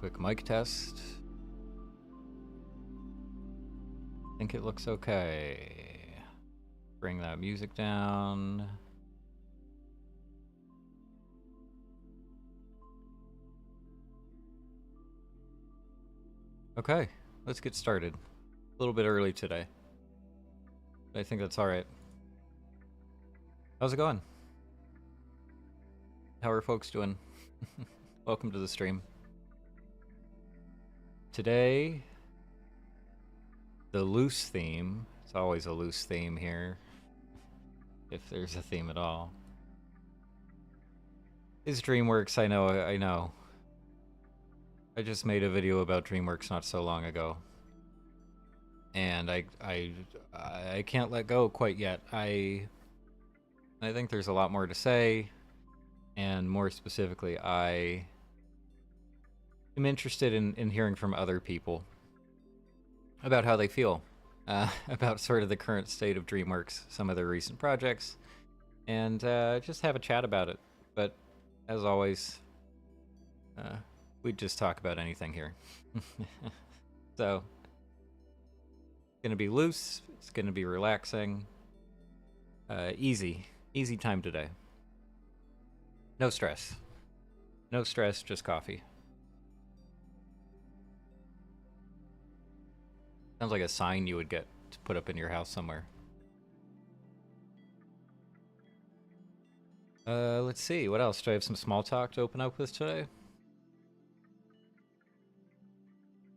Quick mic test. Think it looks okay. Bring that music down. Okay, let's get started. A little bit early today, but I think that's all right. How's it going? How are folks doing? Welcome to the stream. Today, the loose theme, it's always a loose theme here, if there's a theme at all, is DreamWorks. I know. I just made a video about DreamWorks not so long ago, and I can't let go quite yet. I think there's a lot more to say, and more specifically, I am interested in hearing from other people about how they feel about sort of the current state of DreamWorks, some of their recent projects, and just have a chat about it. But as always, we just talk about anything here. So it's gonna be loose, it's gonna be relaxing, easy time today. No stress, just coffee. Sounds like a sign you would get to put up in your house somewhere. Let's see, what else? Do I have some small talk to open up with today?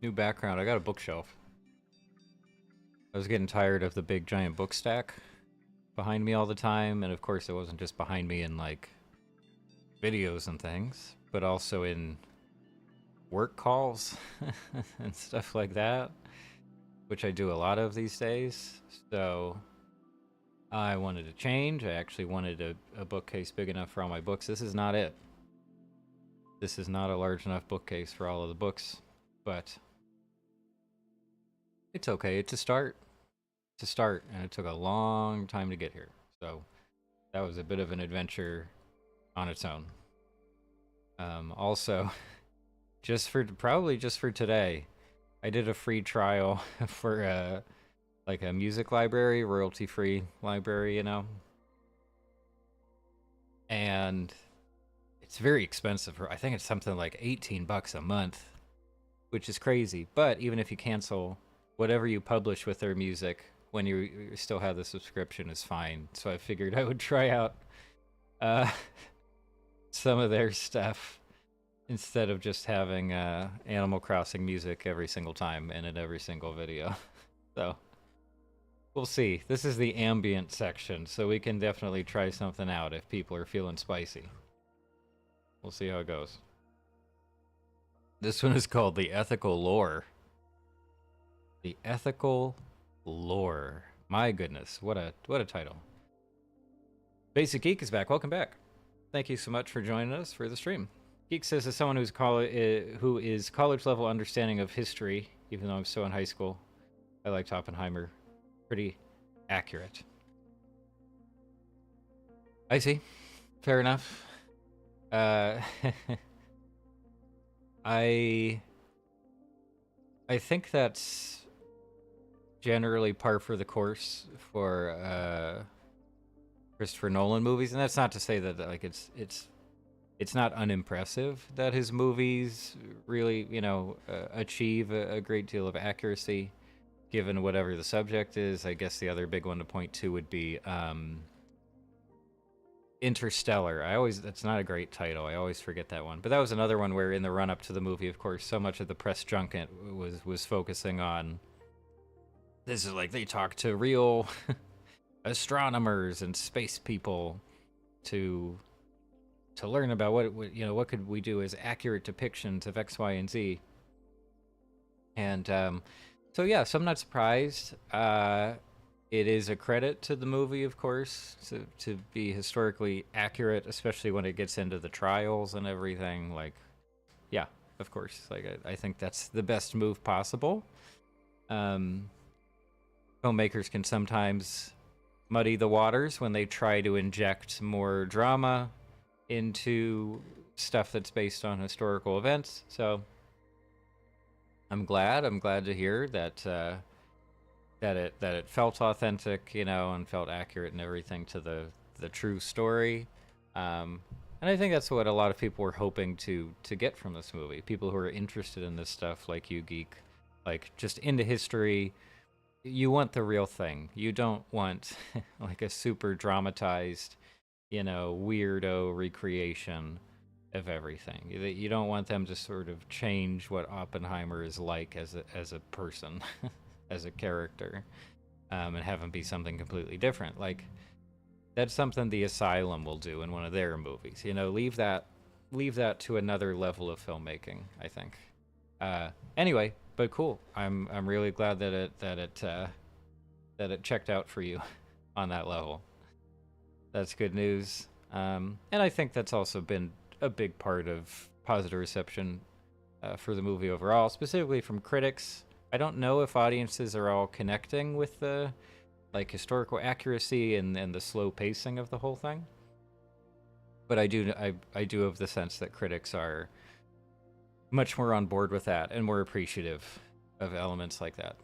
New background, I got a bookshelf. I was getting tired of the big giant book stack behind me all the time, and of course it wasn't just behind me in like videos and things, but also in work calls and stuff like that, which I do a lot of these days. So I wanted to change. I actually wanted a bookcase big enough for all my books. This is not it. This is not a large enough bookcase for all of the books, but it's okay. It's a start. It's a start, and it took a long time to get here. So that was a bit of an adventure on its own. Also, probably just for today, I did a free trial for like a music library, royalty-free library, you know. And it's very expensive. I think it's something like $18 a month, which is crazy. But even if you cancel, whatever you publish with their music when you still have the subscription is fine. So I figured I would try out some of their stuff instead of just having Animal Crossing music every single time and in every single video. So we'll see. This is the ambient section, so we can definitely try something out if people are feeling spicy. We'll see how it goes. This one is called The Ethical Lore. The Ethical Lore. My goodness, what a title. Basic Geek is back. Welcome back. Thank you so much for joining us for the stream. Geek says, as someone who is college level understanding of history, even though I'm still in high school, I liked Oppenheimer. Pretty accurate. I see. Fair enough. I think that's generally par for the course for Christopher Nolan movies, and that's not to say that like it's not unimpressive that his movies really, you know, achieve a great deal of accuracy given whatever the subject is. I guess the other big one to point to would be Interstellar. That's not a great title. I always forget that one. But that was another one where in the run up to the movie, of course, so much of the press junket was focusing on this is like they talk to real astronomers and space people to learn about what could we do as accurate depictions of X, Y, and Z. And so yeah, so I'm not surprised. It is a credit to the movie, of course, to be historically accurate, especially when it gets into the trials and everything. Like, yeah, of course. Like, I think that's the best move possible. Filmmakers can sometimes muddy the waters when they try to inject more drama into stuff that's based on historical events. So I'm glad. I'm glad to hear that that it felt authentic, and felt accurate and everything to the true story. And I think that's what a lot of people were hoping to get from this movie. People who are interested in this stuff, like you, geek, like just into history. You want the real thing. You don't want like a super dramatized, weirdo recreation of everything. You don't want them to sort of change what Oppenheimer is like as a person, as a character, and have him be something completely different. Like that's something the Asylum will do in one of their movies. Leave that to another level of filmmaking. I think. Anyway, but cool. I'm really glad that it checked out for you on that level. That's good news. And I think that's also been a big part of positive reception for the movie overall, specifically from critics. I don't know if audiences are all connecting with the like historical accuracy and the slow pacing of the whole thing, but I do have the sense that critics are much more on board with that and more appreciative of elements like that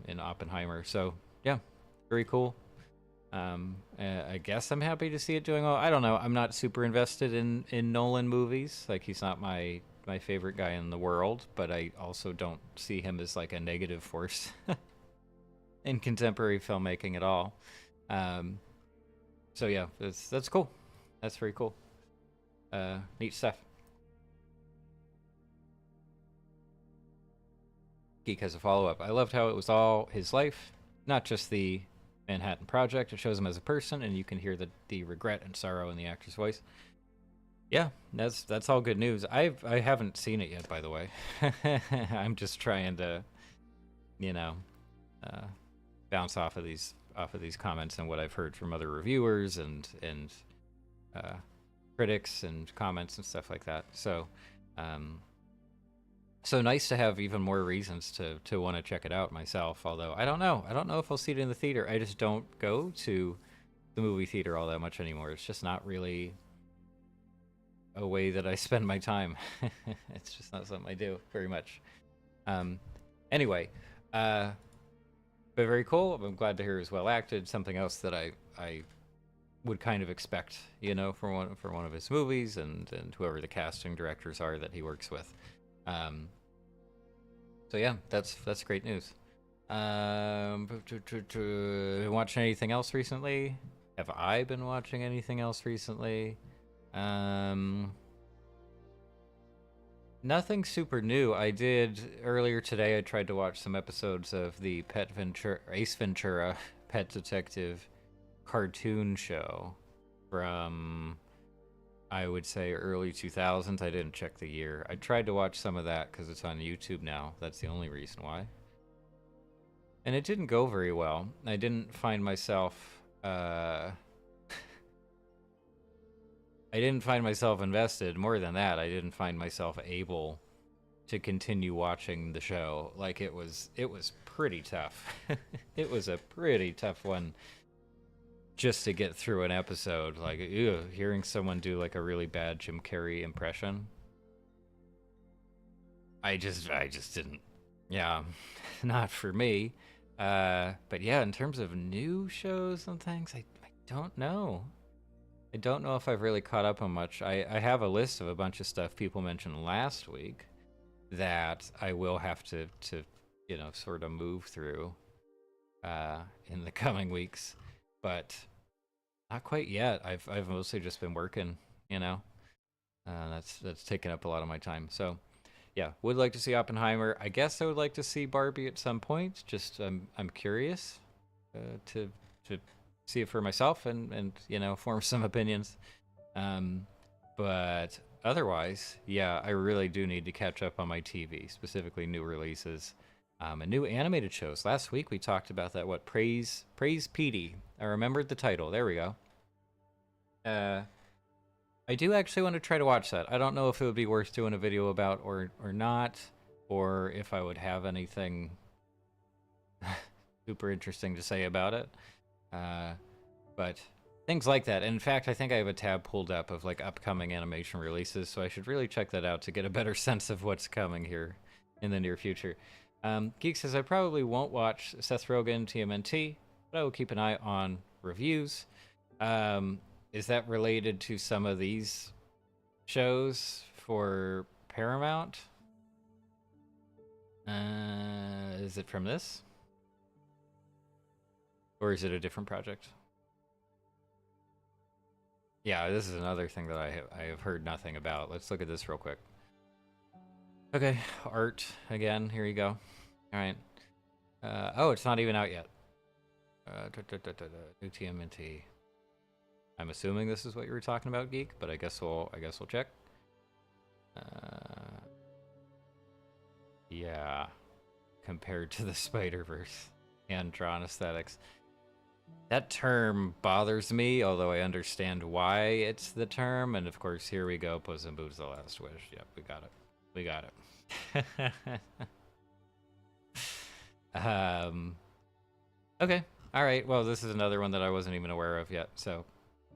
in Oppenheimer. So yeah, very cool. I guess I'm happy to see it doing well. I don't know. I'm not super invested in Nolan movies. Like he's not my favorite guy in the world, but I also don't see him as like a negative force in contemporary filmmaking at all. Um, so yeah, that's cool. That's very cool. Neat stuff. Geek has a follow up. I loved how it was all his life, not just the Manhattan Project. It shows him as a person, and you can hear the regret and sorrow in the actor's voice. Yeah, that's all good news. I haven't seen it yet, by the way. I'm just trying to, you know, uh, bounce off of these comments and what I've heard from other reviewers and uh, critics and comments and stuff like that. Um, so nice to have even more reasons to want to check it out myself. Although I don't know if I'll see it in the theater. I just don't go to the movie theater all that much anymore. It's just not really a way that I spend my time. It's just not something I do very much. Um, anyway, but very cool. I'm glad to hear it was well acted. Something else that I would kind of expect, from one of his movies and whoever the casting directors are that he works with. Um, so yeah, that's great news. Been watching anything else recently? Have I been watching anything else recently? Nothing super new. I did earlier today. I tried to watch some episodes of the Ace Ventura Pet Detective cartoon show from, I would say, early 2000s. I didn't check the year. I tried to watch some of that because it's on YouTube now. That's the only reason why. And it didn't go very well. I didn't find myself I didn't find myself invested. More than that, I didn't find myself able to continue watching the show. Like it was pretty tough. It was a pretty tough one just to get through an episode. Like, ew, hearing someone do like a really bad Jim Carrey impression. I just didn't. Yeah, not for me. But yeah, in terms of new shows and things, I don't know. I don't know if I've really caught up on much. I have a list of a bunch of stuff people mentioned last week that I will have to sort of move through in the coming weeks, but not quite yet. I've mostly just been working, that's taken up a lot of my time. So yeah, would like to see Oppenheimer. I guess I would like to see Barbie at some point. Just I'm curious to see it for myself and form some opinions. But otherwise, yeah, I really do need to catch up on my TV, specifically new releases and new animated shows. Last week we talked about that. What, Praise Petey? I remembered the title. There we go. I do actually want to try to watch that. I don't know if it would be worth doing a video about or not, or if I would have anything super interesting to say about it. But things like that. And in fact, I think I have a tab pulled up of like upcoming animation releases, so I should really check that out to get a better sense of what's coming here in the near future. Geek says, I probably won't watch Seth Rogen TMNT, but I will keep an eye on reviews. Is that related to some of these shows for Paramount? Is it from this? Or is it a different project? Yeah, this is another thing that I have heard nothing about. Let's look at this real quick. Okay, art again. Here you go. All right. Oh, it's not even out yet. New TMNT. I'm assuming this is what you were talking about, Geek, but I guess we'll check. Yeah, compared to the Spider-Verse hand-drawn aesthetics. That term bothers me, although I understand why it's the term. And of course, here we go. Puss in Boots: The Last Wish. Yep, we got it. We got it. Okay. All right. Well, this is another one that I wasn't even aware of yet. So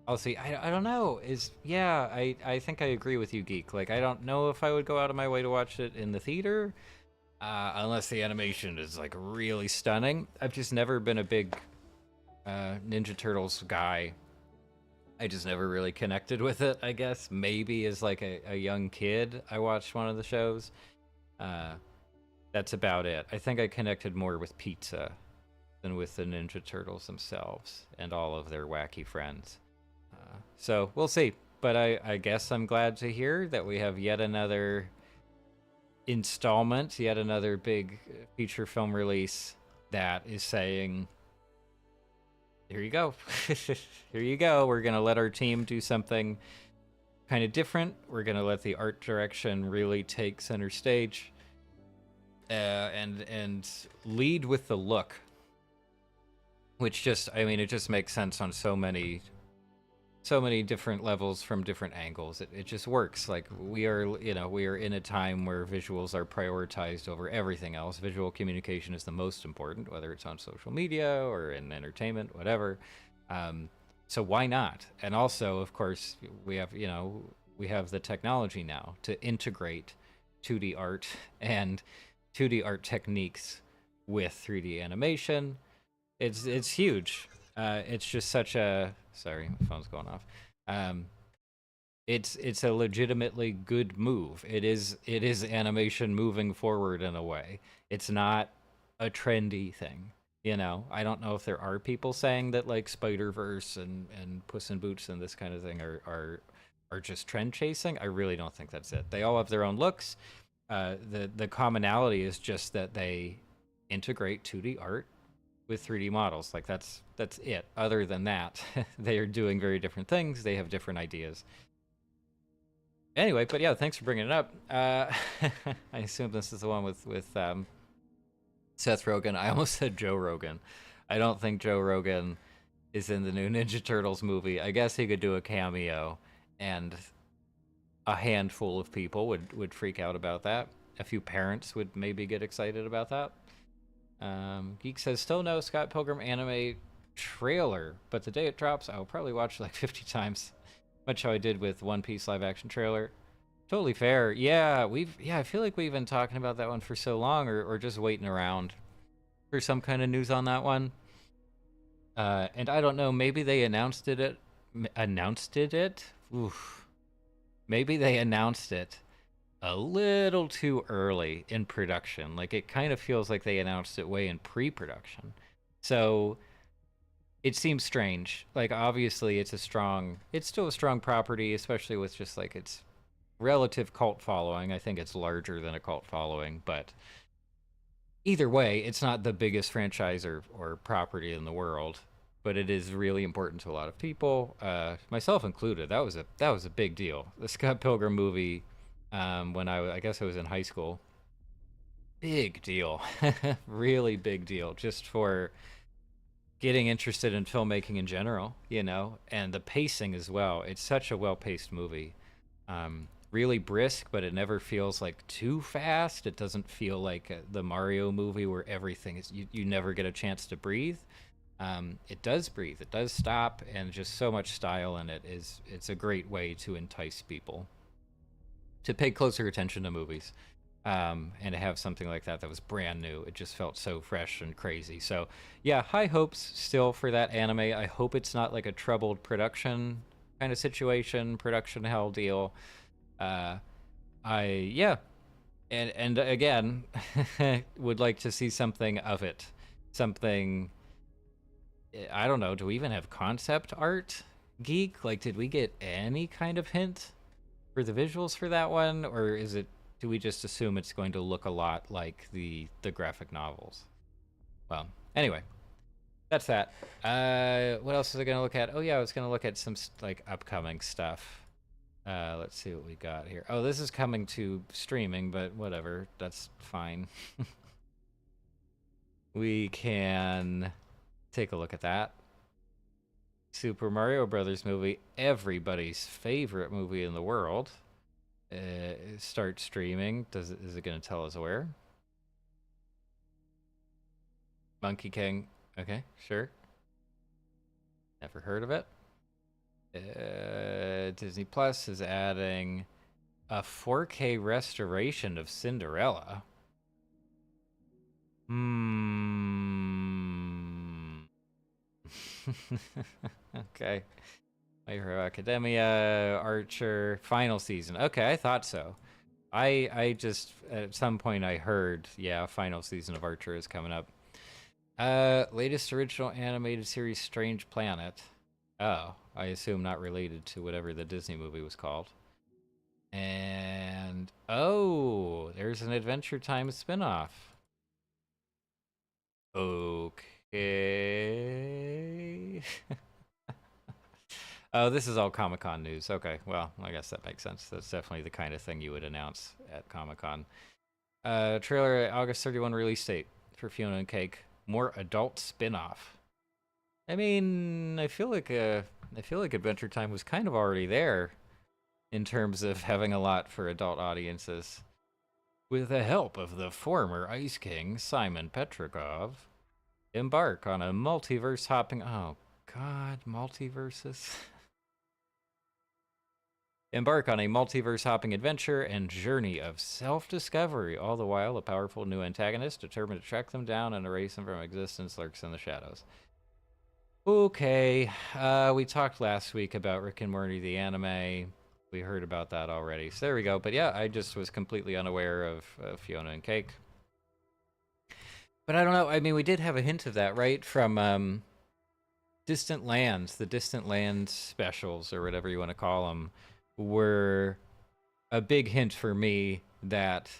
I'll see. I don't know. I think I agree with you, Geek. Like, I don't know if I would go out of my way to watch it in the theater, unless the animation is like really stunning. I've just never been a big Ninja Turtles guy. I just never really connected with it, I guess. Maybe as like a young kid, I watched one of the shows. That's about it. I think I connected more with pizza than with the Ninja Turtles themselves and all of their wacky friends. So we'll see. But I guess I'm glad to hear that we have yet another installment, yet another big feature film release that is saying, here you go. Here you go. We're going to let our team do something kind of different. We're going to let the art direction really take center stage and lead with the look, which just, I mean, it just makes sense on so many different levels from different angles. It just works. Like, we are in a time where visuals are prioritized over everything else. Visual communication is the most important, whether it's on social media or in entertainment, whatever. So why not? And also, of course, we have the technology now to integrate 2D art and 2D art techniques with 3D animation. It's huge. It's just such a, sorry, my phone's going off. It's a legitimately good move. It is animation moving forward in a way. It's not a trendy thing. I don't know if there are people saying that like Spider-Verse and Puss in Boots and this kind of thing are just trend chasing. I really don't think that's it. They all have their own looks. The commonality is just that they integrate 2D art with 3D models. Like, that's it. Other than that, they are doing very different things. They have different ideas. Anyway, but yeah, thanks for bringing it up. I assume this is the one with Seth Rogen. I almost said Joe Rogan. I don't think Joe Rogan is in the new Ninja Turtles movie. I guess he could do a cameo, and a handful of people would freak out about that. A few parents would maybe get excited about that. Geek says, still no Scott Pilgrim anime trailer, but the day it drops, I'll probably watch like 50 times. Much how I did with One Piece live action trailer. Totally fair. Yeah, I feel like we've been talking about that one for so long, or just waiting around for some kind of news on that one. And I don't know, maybe they announced it. Oof. Maybe they announced it a little too early in production. Like, it kind of feels like they announced it way in pre-production. So it seems strange. Like, obviously it's still a strong property, especially with just like its relative cult following. I think it's larger than a cult following, but either way, it's not the biggest franchise or property in the world, but it is really important to a lot of people, myself included. That was a big deal. The Scott Pilgrim movie, when I guess I was in high school. Big deal. Really big deal, just for getting interested in filmmaking in general, and the pacing as well. It's such a well-paced movie. Really brisk, but it never feels like too fast. It doesn't feel like the Mario movie where everything is, you never get a chance to breathe. It does breathe, it does stop, and just so much style in it. It's a great way to entice people to pay closer attention to movies. And to have something like that was brand new, it just felt so fresh and crazy. So yeah, high hopes still for that anime. I hope it's not like a troubled production kind of situation, production hell deal. uh yeah, and again, would like to see something of it. Something, I don't know, do we even have concept art, Geek? Like, did we get any kind of hint for the visuals for that one, or is it, do we just assume it's going to look a lot like the graphic novels? Well, anyway, that's that. What else was I gonna look at? Oh yeah, I was gonna look at some like upcoming stuff. Let's see what we got here. Oh, this is coming to streaming, but whatever, that's fine. We can take a look at that. Super Mario Brothers movie, everybody's favorite movie in the world, start streaming. Is it going to tell us where? Monkey King. Okay, sure. Never heard of it. Disney Plus is adding a 4K restoration of Cinderella. Okay. My Hero Academia, Archer, final season. Okay, I thought so. I just, at some point I heard, yeah, final season of Archer is coming up. Latest original animated series, Strange Planet. Oh, I assume not related to whatever the Disney movie was called. And, oh, there's an Adventure Time spinoff. Okay. Oh, this is all Comic-Con news. Okay, well, I guess that makes sense. That's definitely the kind of thing you would announce at Comic-Con. Trailer August 31 release date for Fiona and Cake. More adult spin-off. I mean, I feel like Adventure Time was kind of already there in terms of having a lot for adult audiences. With the help of the former Ice King, Simon Petrikov, embark on a multiverse hopping... Oh, God, multiverses. Embark on a multiverse hopping adventure and journey of self-discovery. All the while, a powerful new antagonist determined to track them down and erase them from existence lurks in the shadows. Okay, we talked last week about Rick and Morty, the anime. We heard about that already. So there we go. But yeah, I just was completely unaware of Fiona and Cake. But I don't know. I mean, we did have a hint of that, right? From Distant Lands, the Distant Lands specials, or whatever you want to call them, were a big hint for me that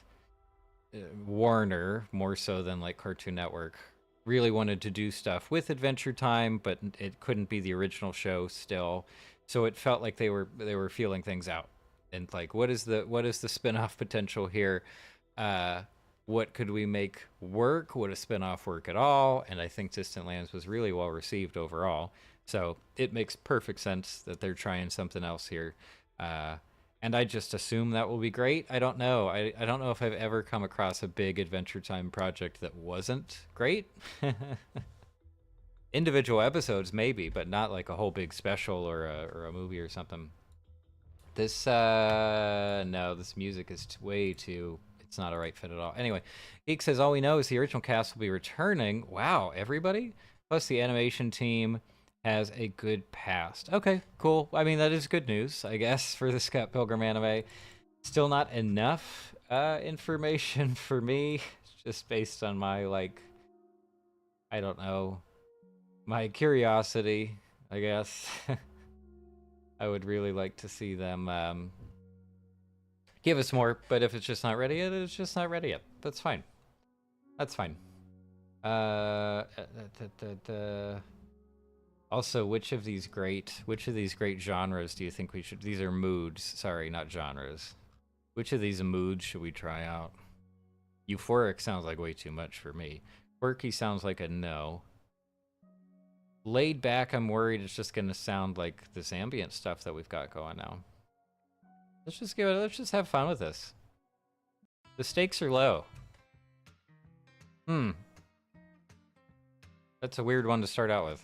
Warner, more so than like Cartoon Network, really wanted to do stuff with Adventure Time, but it couldn't be the original show still. So it felt like they were feeling things out. And like, what is the spin-off potential here? What could we make work? Would a spin-off work at all? And I think Distant Lands was really well received overall. So it makes perfect sense that they're trying something else here. And I just assume that will be great. I don't know. I don't know if I've ever come across a big Adventure Time project that wasn't great. Individual episodes, maybe, but not like a whole big special or a movie or something. This, no, this music is way too... It's not a right fit at all. Anyway, Geek says, all we know is the original cast will be returning. Wow, everybody? Plus the animation team has a good past. Okay, cool. I mean, that is good news, I guess, for the Scott Pilgrim anime. Still not enough information for me, just based on my, like, I don't know, my curiosity, I guess. I would really like to see them give us more, but if it's just not ready yet, it's just not ready yet. That's fine. That's fine. Also, which of these great genres do you think we should... These are moods. Sorry, not genres. Which of these moods should we try out? Euphoric sounds like way too much for me. Quirky sounds like a no. Laid back, I'm worried it's just gonna sound like this ambient stuff that we've got going now. Let's just have fun with this. The stakes are low. That's a weird one to start out with.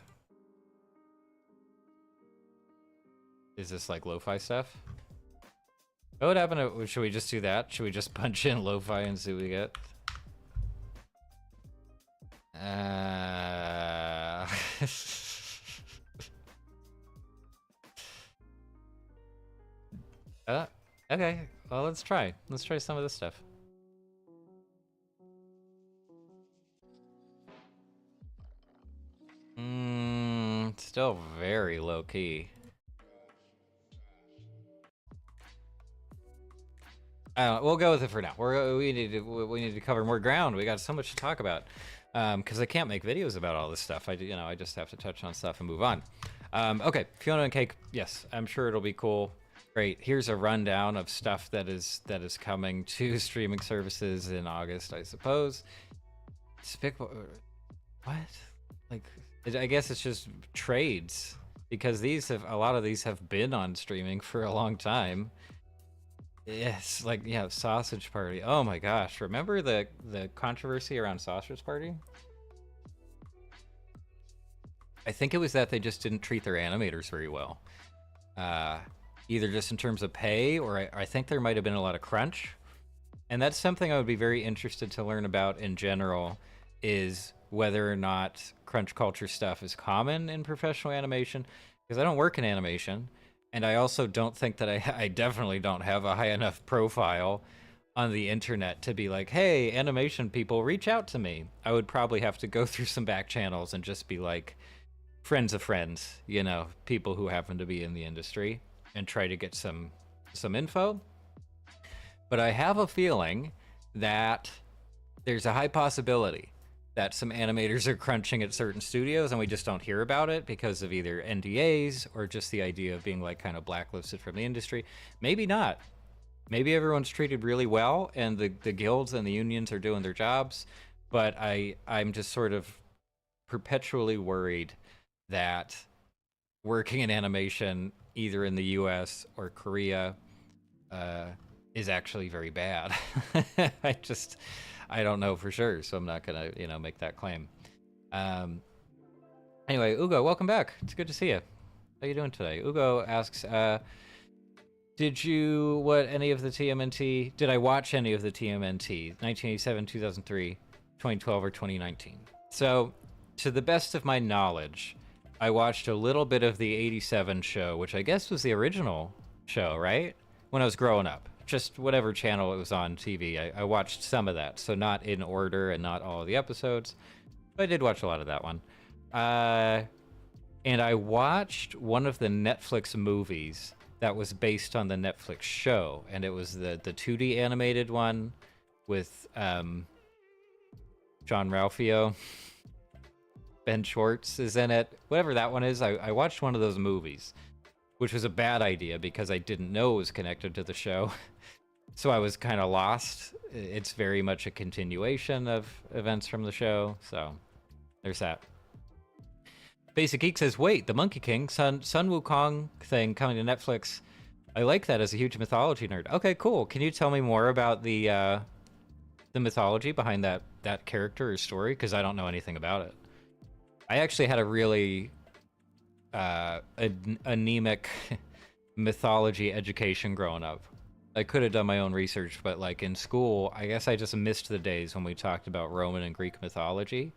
Is this like lo-fi stuff? What would happen? Should we just do that? Should we just punch in lo-fi and see what we get? Okay. Well, let's try. Let's try some of this stuff. Still very low key. We'll go with it for now. We need to cover more ground. We got so much to talk about. Because I can't make videos about all this stuff. I just have to touch on stuff and move on. Okay, Fiona and Cake. Yes, I'm sure it'll be cool. Great. Here's a rundown of stuff that is coming to streaming services in August, I suppose. What? Like, I guess it's just trades, because a lot of these have been on streaming for a long time. Yes, like, yeah, Sausage Party. Oh my gosh, remember the controversy around Sausage Party? I think it was that they just didn't treat their animators very well. Either just in terms of pay, or I think there might have been a lot of crunch. And that's something I would be very interested to learn about in general, is whether or not crunch culture stuff is common in professional animation, because I don't work in animation. And I also don't think that I definitely don't have a high enough profile on the internet to be like, hey, animation people, reach out to me. I would probably have to go through some back channels and just be like friends of friends, you know, people who happen to be in the industry, and try to get some info. But I have a feeling that there's a high possibility that some animators are crunching at certain studios and we just don't hear about it because of either NDAs or just the idea of being like kind of blacklisted from the industry. Maybe not. Maybe everyone's treated really well and the guilds and the unions are doing their jobs, but I'm just sort of perpetually worried that working in animation either in the US or Korea is actually very bad. I don't know for sure, so I'm not gonna, make that claim. Anyway, Ugo, welcome back. It's good to see you. How you doing today? Ugo asks, did I watch any of the TMNT, 1987, 2003, 2012, or 2019? So, to the best of my knowledge, I watched a little bit of the 87 show, which I guess was the original show, right? When I was growing up. Just whatever channel it was on TV. I watched some of that, so not in order and not all of the episodes, but I did watch a lot of that one. And I watched one of the Netflix movies that was based on the Netflix show, and it was the 2D animated one with John Ralphio. Ben Schwartz is in it. Whatever that one is, I watched one of those movies, which was a bad idea because I didn't know it was connected to the show. So I was kind of lost. It's very much a continuation of events from the show. So there's that. Basic Geek says, wait, the Monkey King, Sun Wukong thing coming to Netflix. I like that as a huge mythology nerd. Okay, cool. Can you tell me more about the mythology behind that character or story? Because I don't know anything about it. I actually had a really anemic mythology education growing up. I could have done my own research, but like in school, I guess I just missed the days when we talked about Roman and Greek mythology.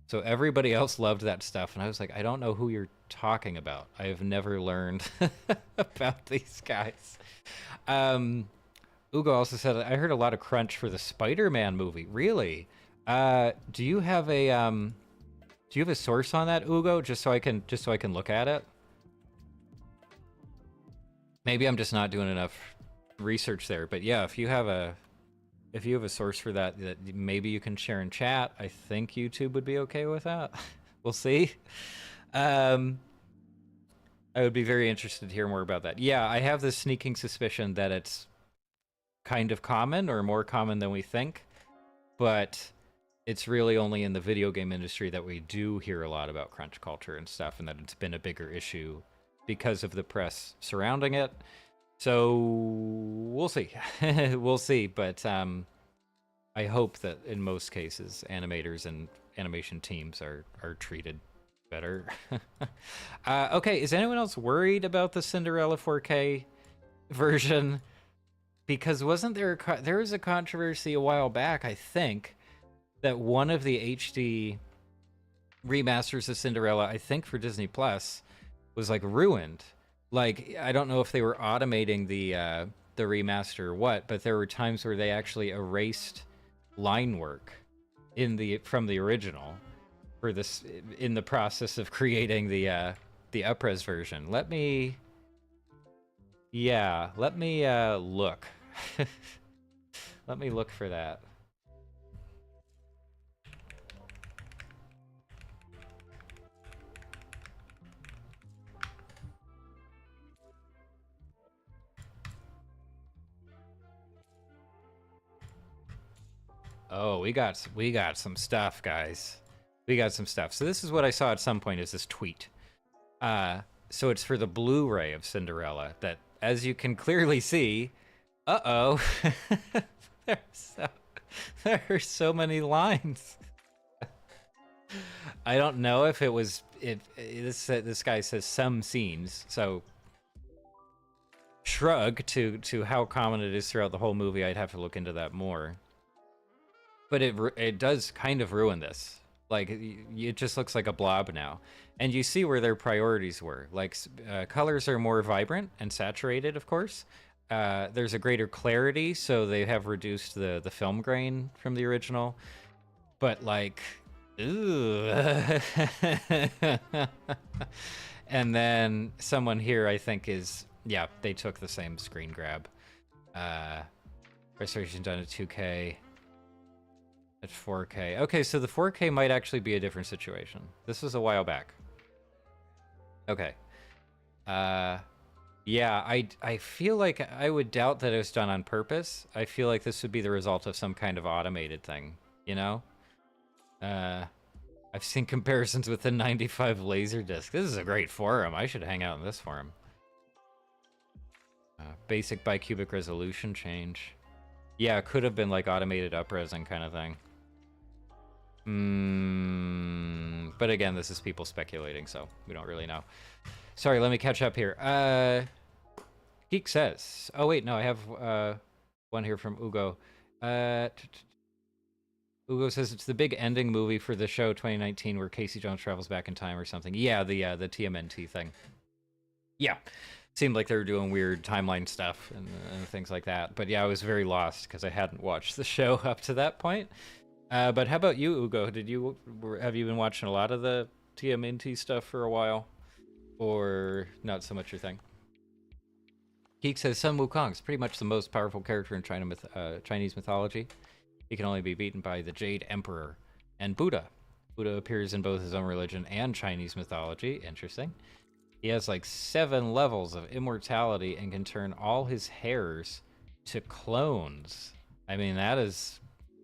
So everybody else loved that stuff, and I was like, I don't know who you're talking about. I have never learned about these guys. Ugo also said, I heard a lot of crunch for the Spider-Man movie. Really? Do you have a source on that, Ugo? Just so I can look at it. Maybe I'm just not doing enough research there, but yeah, if you have a source for that maybe you can share in chat, I think YouTube would be okay with that. We'll see. I would be very interested to hear more about that. Yeah, I have this sneaking suspicion that it's kind of common or more common than we think, but it's really only in the video game industry that we do hear a lot about crunch culture and stuff, and that it's been a bigger issue because of the press surrounding it. So we'll see. We'll see, but I hope that in most cases animators and animation teams are treated better. Okay, is anyone else worried about the Cinderella 4K version? because wasn't there there was a controversy a while back, I think, that one of the HD remasters of Cinderella, I think for Disney Plus, was like ruined. Like I don't know if they were automating the remaster or what, but there were times where they actually erased line work in the from the original for this in the process of creating the upres version. Let me look. Let me look for that. Oh, we got some stuff, guys. We got some stuff. So this is what I saw at some point is this tweet. So it's for the Blu-ray of Cinderella that, as you can clearly see, uh-oh, there are so many lines. I don't know if it was this guy says some scenes, so shrug to how common it is throughout the whole movie. I'd have to look into that more. But it does kind of ruin this. Like it just looks like a blob now, and you see where their priorities were. Like colors are more vibrant and saturated, of course. There's a greater clarity, so they have reduced the film grain from the original. But like, ooh. And then someone here, I think, is yeah, they took the same screen grab. Restoration done at 2K. At 4K. Okay, so the 4K might actually be a different situation. This was a while back. Okay. Yeah, I feel like I would doubt that it was done on purpose. I feel like this would be the result of some kind of automated thing, you know? I've seen comparisons with the 95 Laserdisc. This is a great forum. I should hang out in this forum. Basic bicubic resolution change. Yeah, it could have been like automated up-resing kind of thing. But again, this is people speculating, so we don't really know. Sorry, let me catch up here. Geek says... Oh, wait, no, I have one here from Ugo. Ugo says it's the big ending movie for the show 2019 where Casey Jones travels back in time or something. Yeah, the TMNT thing. Yeah. Seemed like they were doing weird timeline stuff and things like that. But yeah, I was very lost because I hadn't watched the show up to that point. But how about you, Ugo? Have you been watching a lot of the TMNT stuff for a while? Or not so much your thing? Geek says Sun Wukong's pretty much the most powerful character in Chinese mythology. He can only be beaten by the Jade Emperor and Buddha. Buddha appears in both his own religion and Chinese mythology. Interesting. He has like 7 levels of immortality and can turn all his hairs to clones. I mean, that is...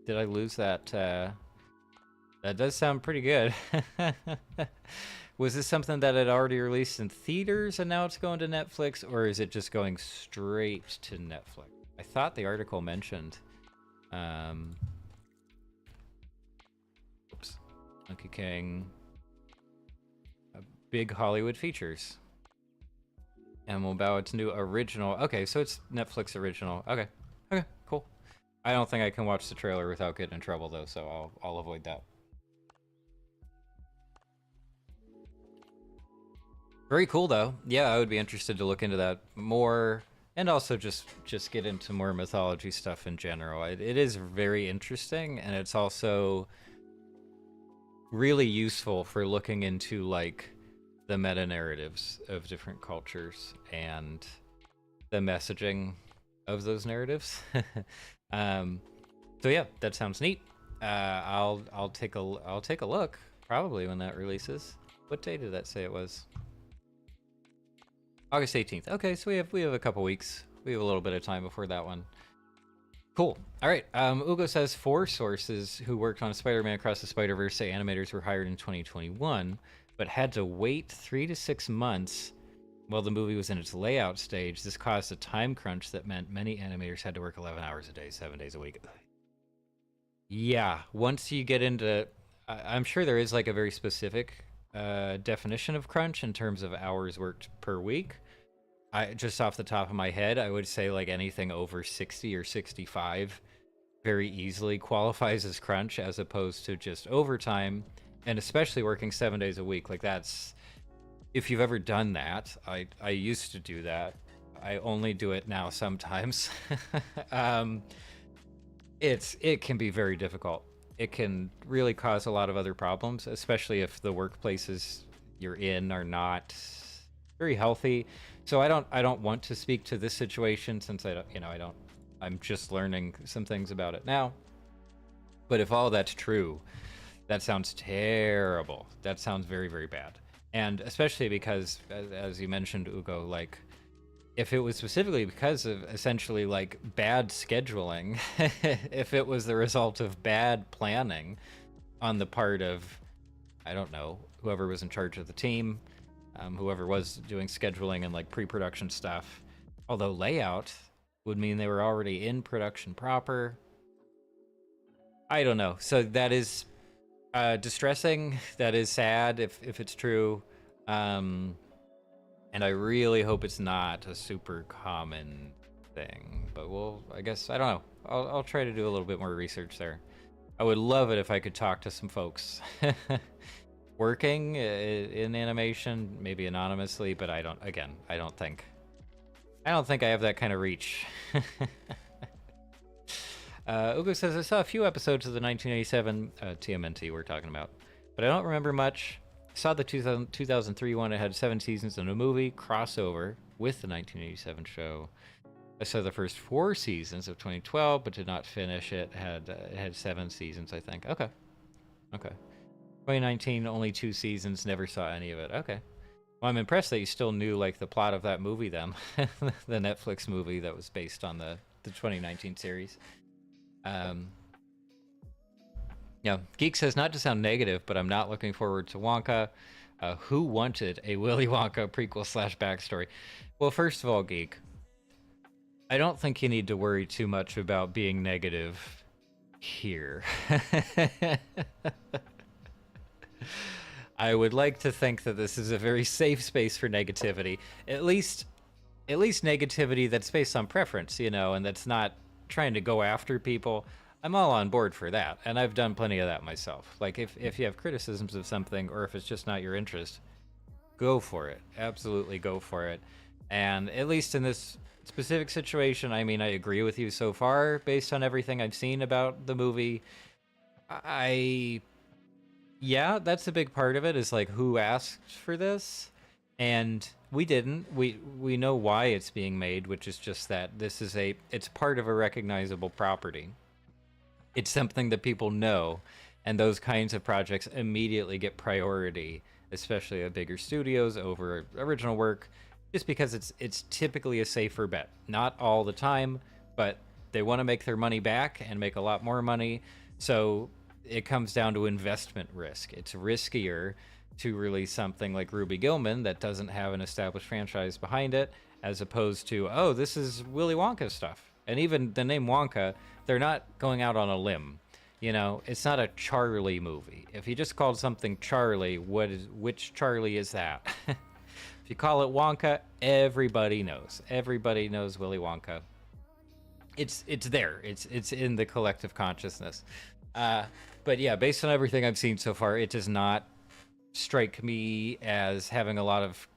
Did I lose that? That does sound pretty good. Was this something that had already released in theaters and now it's going to Netflix, or is it just going straight to Netflix? I thought the article mentioned... Oops. Monkey King... Big Hollywood features. And we'll bow its new original. Okay, so it's Netflix original. Okay, cool. I don't think I can watch the trailer without getting in trouble, though, so I'll avoid that. Very cool, though. Yeah, I would be interested to look into that more, and also just get into more mythology stuff in general. It is very interesting, and it's also really useful for looking into, like, the meta-narratives of different cultures and the messaging of those narratives. So yeah, that sounds neat. I'll take a look probably when that releases. What day did that say it was? August 18th. Okay, so we have a couple weeks. We have a little bit of time before that one. Cool. All right. Ugo says 4 sources who worked on Spider-Man Across the Spider-Verse say animators were hired in 2021, but had to wait 3 to 6 months while the movie was in its layout stage. This caused a time crunch that meant many animators had to work 11 hours a day, 7 days a week. Yeah, once you get into... I'm sure there is like a very specific definition of crunch in terms of hours worked per week, I just off the top of my head, I would say like anything over 60 or 65 very easily qualifies as crunch, as opposed to just overtime, and especially working 7 days a week. Like that's, if you've ever done that, I used to do that. I only do it now sometimes. um, it can be very difficult. It can really cause a lot of other problems, especially if the workplaces you're in are not very healthy. So I don't want to speak to this situation, since I don't, I'm just learning some things about it now. But if all that's true, that sounds terrible. That sounds very, very bad. And especially because, as you mentioned, Ugo, like, if it was specifically because of essentially like bad scheduling, if it was the result of bad planning on the part of, I don't know, whoever was in charge of the team, whoever was doing scheduling and like pre-production stuff, although layout would mean they were already in production proper. I don't know. So that is distressing. That is sad if it's true. And I really hope it's not a super common thing. But I guess, I don't know. I'll try to do a little bit more research there. I would love it if I could talk to some folks working in animation, maybe anonymously, but I don't think I have that kind of reach. Ugo says, I saw a few episodes of the 1987 TMNT we're talking about, but I don't remember much. I saw the 2003 one. It had 7 seasons and a movie crossover with the 1987 show. I saw the first 4 seasons of 2012, but did not finish it. It had 7 seasons, I think. Okay. 2019, only 2 seasons. Never saw any of it. Okay. Well, I'm impressed that you still knew like the plot of that movie then, the Netflix movie that was based on the 2019 series. Yeah, Geek says, not to sound negative, but I'm not looking forward to Wonka. Who wanted a Willy Wonka prequel / backstory? Well, first of all, Geek, I don't think you need to worry too much about being negative here. I would like to think that this is a very safe space for negativity. At least negativity that's based on preference, and that's not trying to go after people. I'm all on board for that, and I've done plenty of that myself. Like, if you have criticisms of something, or if it's just not your interest, go for it. Absolutely go for it. And at least in this specific situation, I mean, I agree with you so far, based on everything I've seen about the movie. Yeah, that's a big part of it, is like, who asked for this? And we didn't. We know why it's being made, which is just that it's part of a recognizable property. It's something that people know, and those kinds of projects immediately get priority, especially at bigger studios over original work, just because it's typically a safer bet. Not all the time, but they want to make their money back and make a lot more money. So it comes down to investment risk. It's riskier to release something like Ruby Gilman that doesn't have an established franchise behind it, as opposed to, oh, this is Willy Wonka stuff. And even the name Wonka, they're not going out on a limb. It's not a Charlie movie. If you just called something Charlie, which Charlie is that? If you call it Wonka, everybody knows. Everybody knows Willy Wonka. It's there. It's in the collective consciousness. But yeah, based on everything I've seen so far, it does not strike me as having a lot of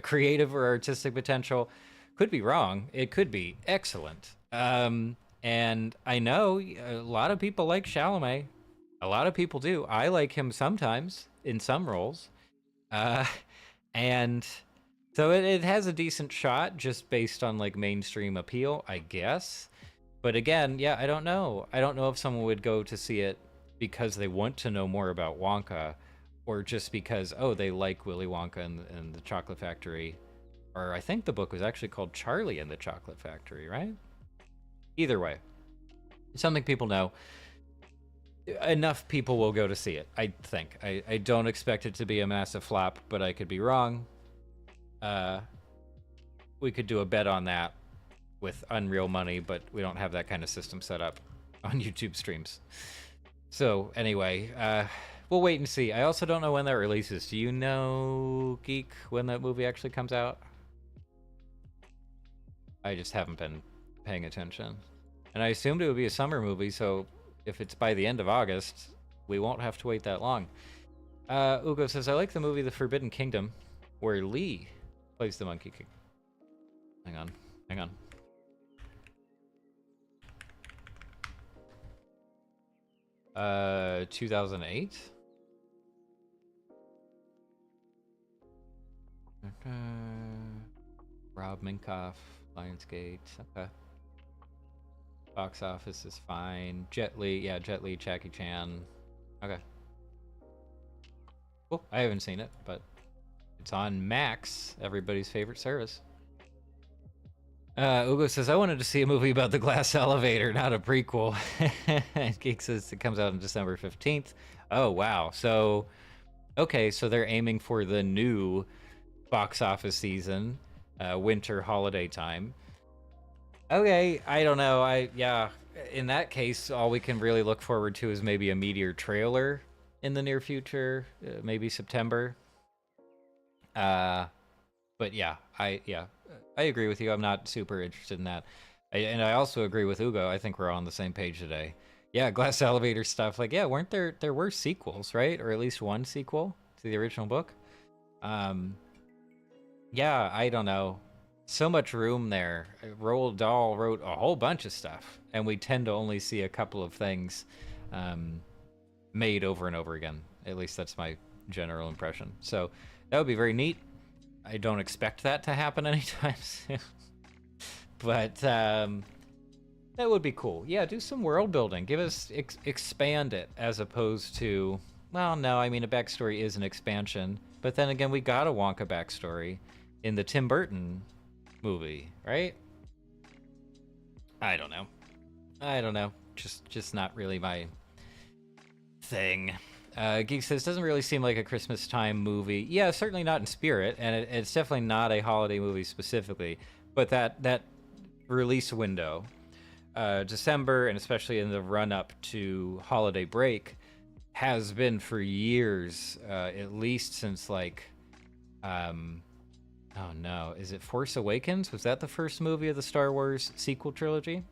creative or artistic potential. Could be wrong. It could be excellent. And I know a lot of people like Chalamet. A lot of people do. I like him sometimes in some roles. And so it has a decent shot just based on like mainstream appeal, I guess. But again, yeah, I don't know. I don't know if someone would go to see it because they want to know more about Wonka, or just because, oh, they like Willy Wonka and the Chocolate Factory. Or I think the book was actually called Charlie and the Chocolate Factory, right? Either way, something people know. Enough people will go to see it, I think. I don't expect it to be a massive flop, but I could be wrong. We could do a bet on that with Unreal money, but we don't have that kind of system set up on YouTube streams. So anyway, we'll wait and see. I also don't know when that releases. Do you know, Geek, when that movie actually comes out? I just haven't been paying attention. And I assumed it would be a summer movie, so if it's by the end of August, we won't have to wait that long. Ugo says, I like the movie The Forbidden Kingdom, where Lee plays the Monkey King. Hang on. 2008? Rob Minkoff, Lionsgate. Okay. Box office is fine. Jet Li, Jackie Chan. Okay. Cool. I haven't seen it, but it's on Max, everybody's favorite service. Ugo says, I wanted to see a movie about the glass elevator, not a prequel. Geek says it comes out on December 15th. Oh, wow. So, okay, so they're aiming for the new box office season, winter holiday time. Okay, I don't know. Yeah, in that case, all we can really look forward to is maybe a Meteor trailer in the near future, maybe September. But yeah, I agree with you. I'm not super interested in that. And I also agree with Ugo. I think we're on the same page today. Yeah, glass elevator stuff. Like, yeah, weren't there were sequels, right? Or at least one sequel to the original book. Yeah, I don't know. So much room there. Roald Dahl wrote a whole bunch of stuff, and we tend to only see a couple of things made over and over again. At least that's my general impression. So that would be very neat. I don't expect that to happen anytime soon. But that would be cool. Yeah, do some world building. Give us, expand it as opposed to, well, no, I mean, a backstory is an expansion. But then again, we got a Wonka backstory in the Tim Burton movie, right? I don't know. Just not really my thing. Geek says, doesn't really seem like a Christmas time movie. Yeah, certainly not in spirit, and it's definitely not a holiday movie specifically. But that release window, December, and especially in the run-up to holiday break, has been for years, at least since like, oh no, is it Force Awakens? Was that the first movie of the Star Wars sequel trilogy?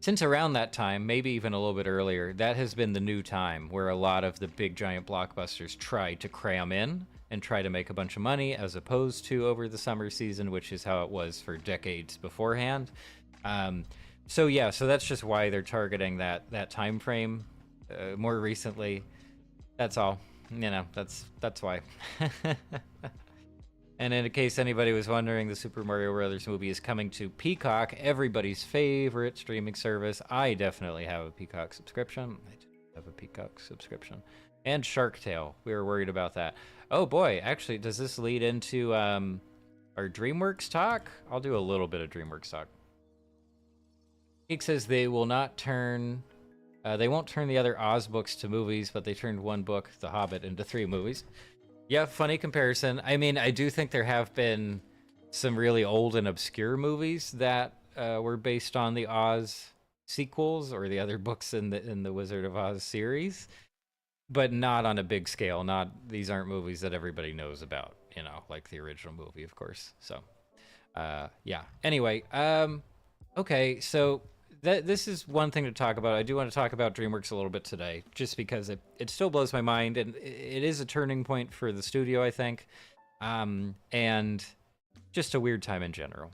Since around that time, maybe even a little bit earlier, that has been the new time where a lot of the big giant blockbusters try to cram in and try to make a bunch of money, as opposed to over the summer season, which is how it was for decades beforehand. So that's just why they're targeting that time frame more recently. That's all. That's why. And in case anybody was wondering, the Super Mario Brothers movie is coming to Peacock, everybody's favorite streaming service. I definitely have a Peacock subscription. And Shark Tale. We were worried about that. Oh boy, actually, does this lead into our DreamWorks talk? I'll do a little bit of DreamWorks talk. Geek says they won't turn the other Oz books to movies, but they turned one book, The Hobbit, into 3 movies. Yeah, funny comparison. I mean, I do think there have been some really old and obscure movies that were based on the Oz sequels or the other books in the Wizard of Oz series, but not on a big scale. These aren't movies that everybody knows about, like the original movie, of course. So, yeah. Anyway, okay, so this is one thing to talk about. I do want to talk about DreamWorks a little bit today, just because it still blows my mind, and it is a turning point for the studio, I think, and just a weird time in general.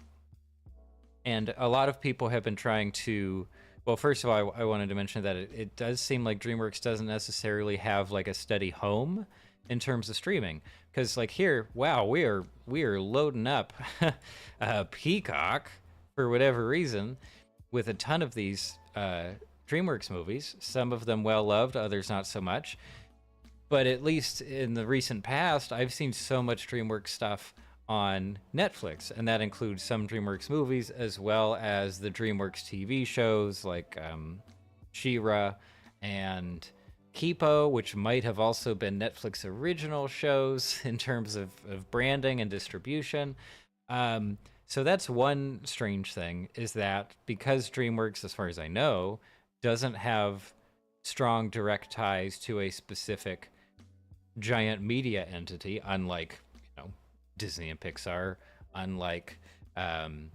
And a lot of people have been trying to, well, first of all, I wanted to mention that it does seem like DreamWorks doesn't necessarily have like a steady home in terms of streaming, because like here, wow, we are loading up Peacock for whatever reason, with a ton of these DreamWorks movies, some of them well-loved, others not so much. But at least in the recent past, I've seen so much DreamWorks stuff on Netflix, and that includes some DreamWorks movies as well as the DreamWorks TV shows like She-Ra and Kipo, which might have also been Netflix original shows in terms of branding and distribution. So that's one strange thing, is that because DreamWorks, as far as I know, doesn't have strong direct ties to a specific giant media entity, unlike Disney and Pixar, unlike um,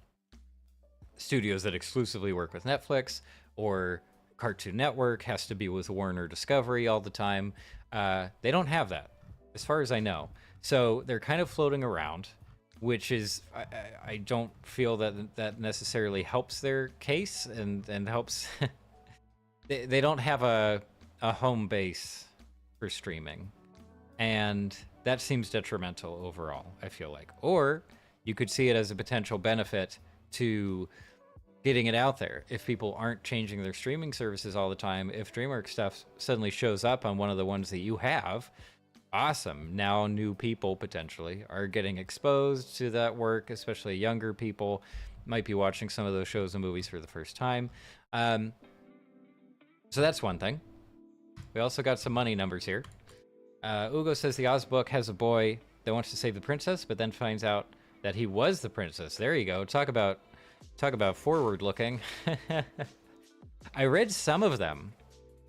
studios that exclusively work with Netflix or Cartoon Network has to be with Warner Discovery all the time. They don't have that, as far as I know. So they're kind of floating around, which is I don't feel that necessarily helps their case and helps. They don't have a home base for streaming, and that seems detrimental overall, I feel like. Or you could see it as a potential benefit to getting it out there. If people aren't changing their streaming services all the time, if DreamWorks stuff suddenly shows up on one of the ones that you have, awesome. Now new people potentially are getting exposed to that work, especially younger people might be watching some of those shows and movies for the first time. So that's one thing. We also got some money numbers here. Ugo says the Oz book has a boy that wants to save the princess, but then finds out that he was the princess. There you go. Talk about forward looking. I read some of them.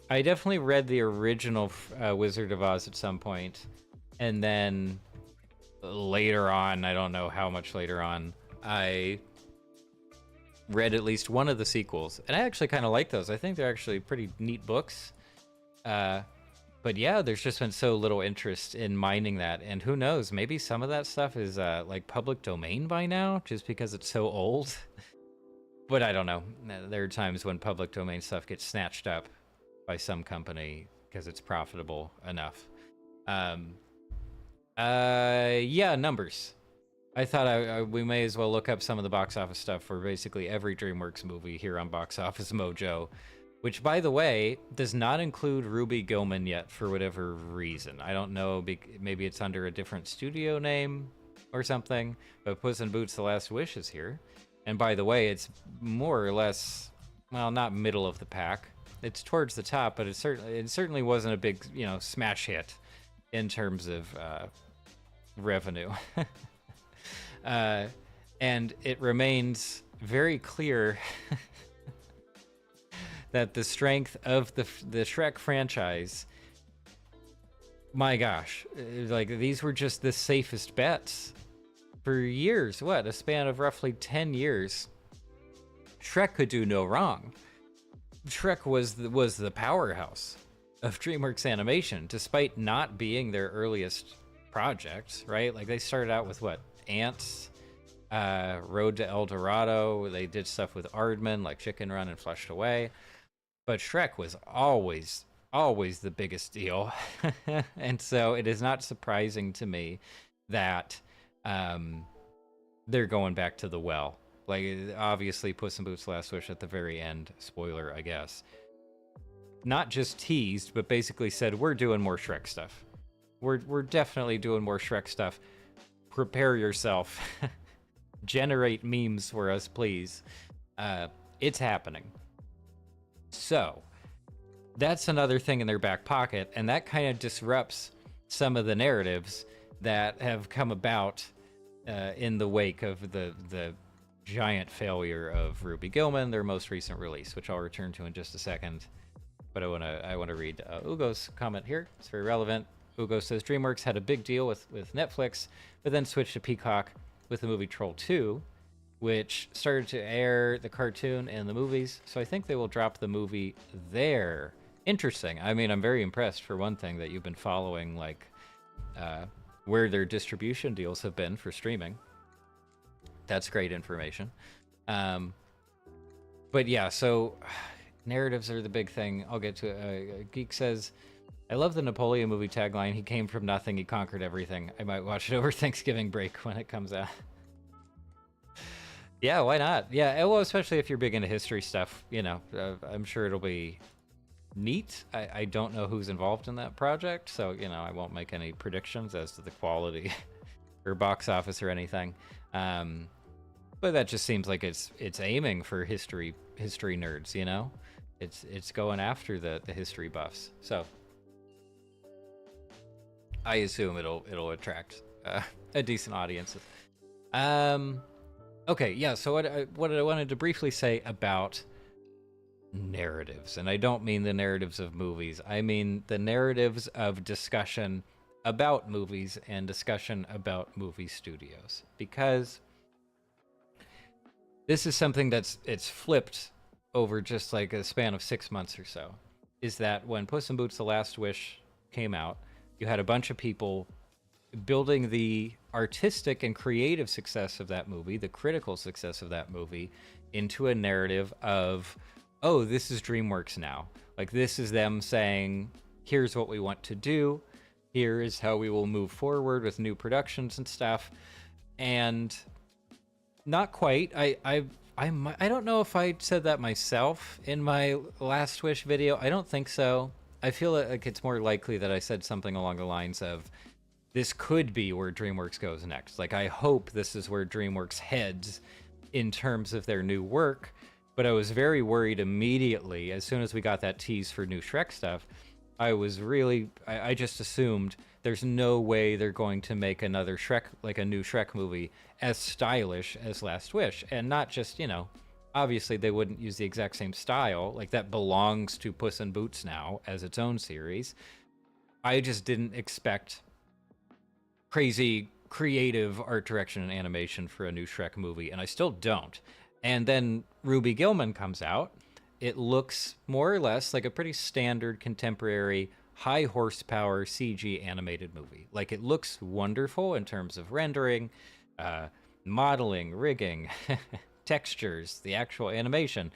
I definitely read the original Wizard of Oz at some point, and then later on, I don't know how much later on, I read at least one of the sequels, and I actually kind of like those. I think they're actually pretty neat books. But yeah, there's just been so little interest in mining that, and who knows, maybe some of that stuff is like public domain by now, just because it's so old. But I don't know. There are times when public domain stuff gets snatched up by some company because it's profitable enough. Yeah, numbers. I thought we may as well look up some of the box office stuff for basically every DreamWorks movie here on Box Office Mojo, which, by the way, does not include Ruby Gillman yet for whatever reason. I don't know, maybe it's under a different studio name or something, but Puss in Boots: The Last Wish is here. And by the way, it's more or less, well, not middle of the pack. It's towards the top, but it certainly wasn't a big, smash hit in terms of revenue. And it remains very clear that the strength of the Shrek franchise, my gosh, like these were just the safest bets for years. What, a span of roughly 10 years. Shrek could do no wrong. Shrek was the powerhouse of DreamWorks Animation, despite not being their earliest project, right? Like they started out with what? Ants, Road to El Dorado. They did stuff with Aardman, like Chicken Run and Flushed Away. But Shrek was always the biggest deal. And so it is not surprising to me that they're going back to the well. Like, obviously, Puss in Boots: Last Wish at the very end, spoiler, I guess, not just teased, but basically said, we're doing more Shrek stuff. We're definitely doing more Shrek stuff. Prepare yourself. Generate memes for us, please. It's happening. So, that's another thing in their back pocket, and that kind of disrupts some of the narratives that have come about in the wake of the giant failure of Ruby Gillman, their most recent release, which I'll return to in just a second. But I want to read Ugo's comment here. It's very relevant. Ugo says DreamWorks had a big deal with Netflix, but then switched to Peacock with the movie Troll 2, which started to air the cartoon and the movies. So I think they will drop the movie there. Interesting. I mean, I'm very impressed, for one thing, that you've been following like where their distribution deals have been for streaming. That's great information. But yeah, so narratives are the big thing. I'll get to it. Geek says, I love the Napoleon movie tagline. He came from nothing, he conquered everything. I might watch it over Thanksgiving break when it comes out. Yeah, why not? Yeah, well, especially if you're big into history stuff, I'm sure it'll be neat. I don't know who's involved in that project, so, I won't make any predictions as to the quality or box office or anything. But that just seems like it's aiming for history nerds, It's going after the history buffs. So I assume it'll attract a decent audience. Okay, yeah, so what I wanted to briefly say about narratives, and I don't mean the narratives of movies, I mean the narratives of discussion about movies and discussion about movie studios. Because this is something it's flipped over just like a span of 6 months or so. Is that when Puss in Boots: The Last Wish came out, you had a bunch of people building the artistic and creative success of that movie, the critical success of that movie, into a narrative of, oh, this is DreamWorks now. Like, this is them saying, here's what we want to do. Here is how we will move forward with new productions and stuff. And not quite. I don't know if I said that myself in my Last Wish video. I don't think so. I feel like it's more likely that I said something along the lines of, this could be where DreamWorks goes next. Like, I hope this is where DreamWorks heads in terms of their new work. But I was very worried immediately as soon as we got that tease for new Shrek stuff. I just assumed there's no way they're going to make another Shrek, like a new Shrek movie, as stylish as Last Wish. And not just, obviously they wouldn't use the exact same style. Like, that belongs to Puss in Boots now as its own series. I just didn't expect crazy creative art direction and animation for a new Shrek movie, and I still don't. And then Ruby Gillman comes out. It looks more or less like a pretty standard contemporary high horsepower CG animated movie. Like, it looks wonderful in terms of rendering, modeling, rigging, textures, the actual animation.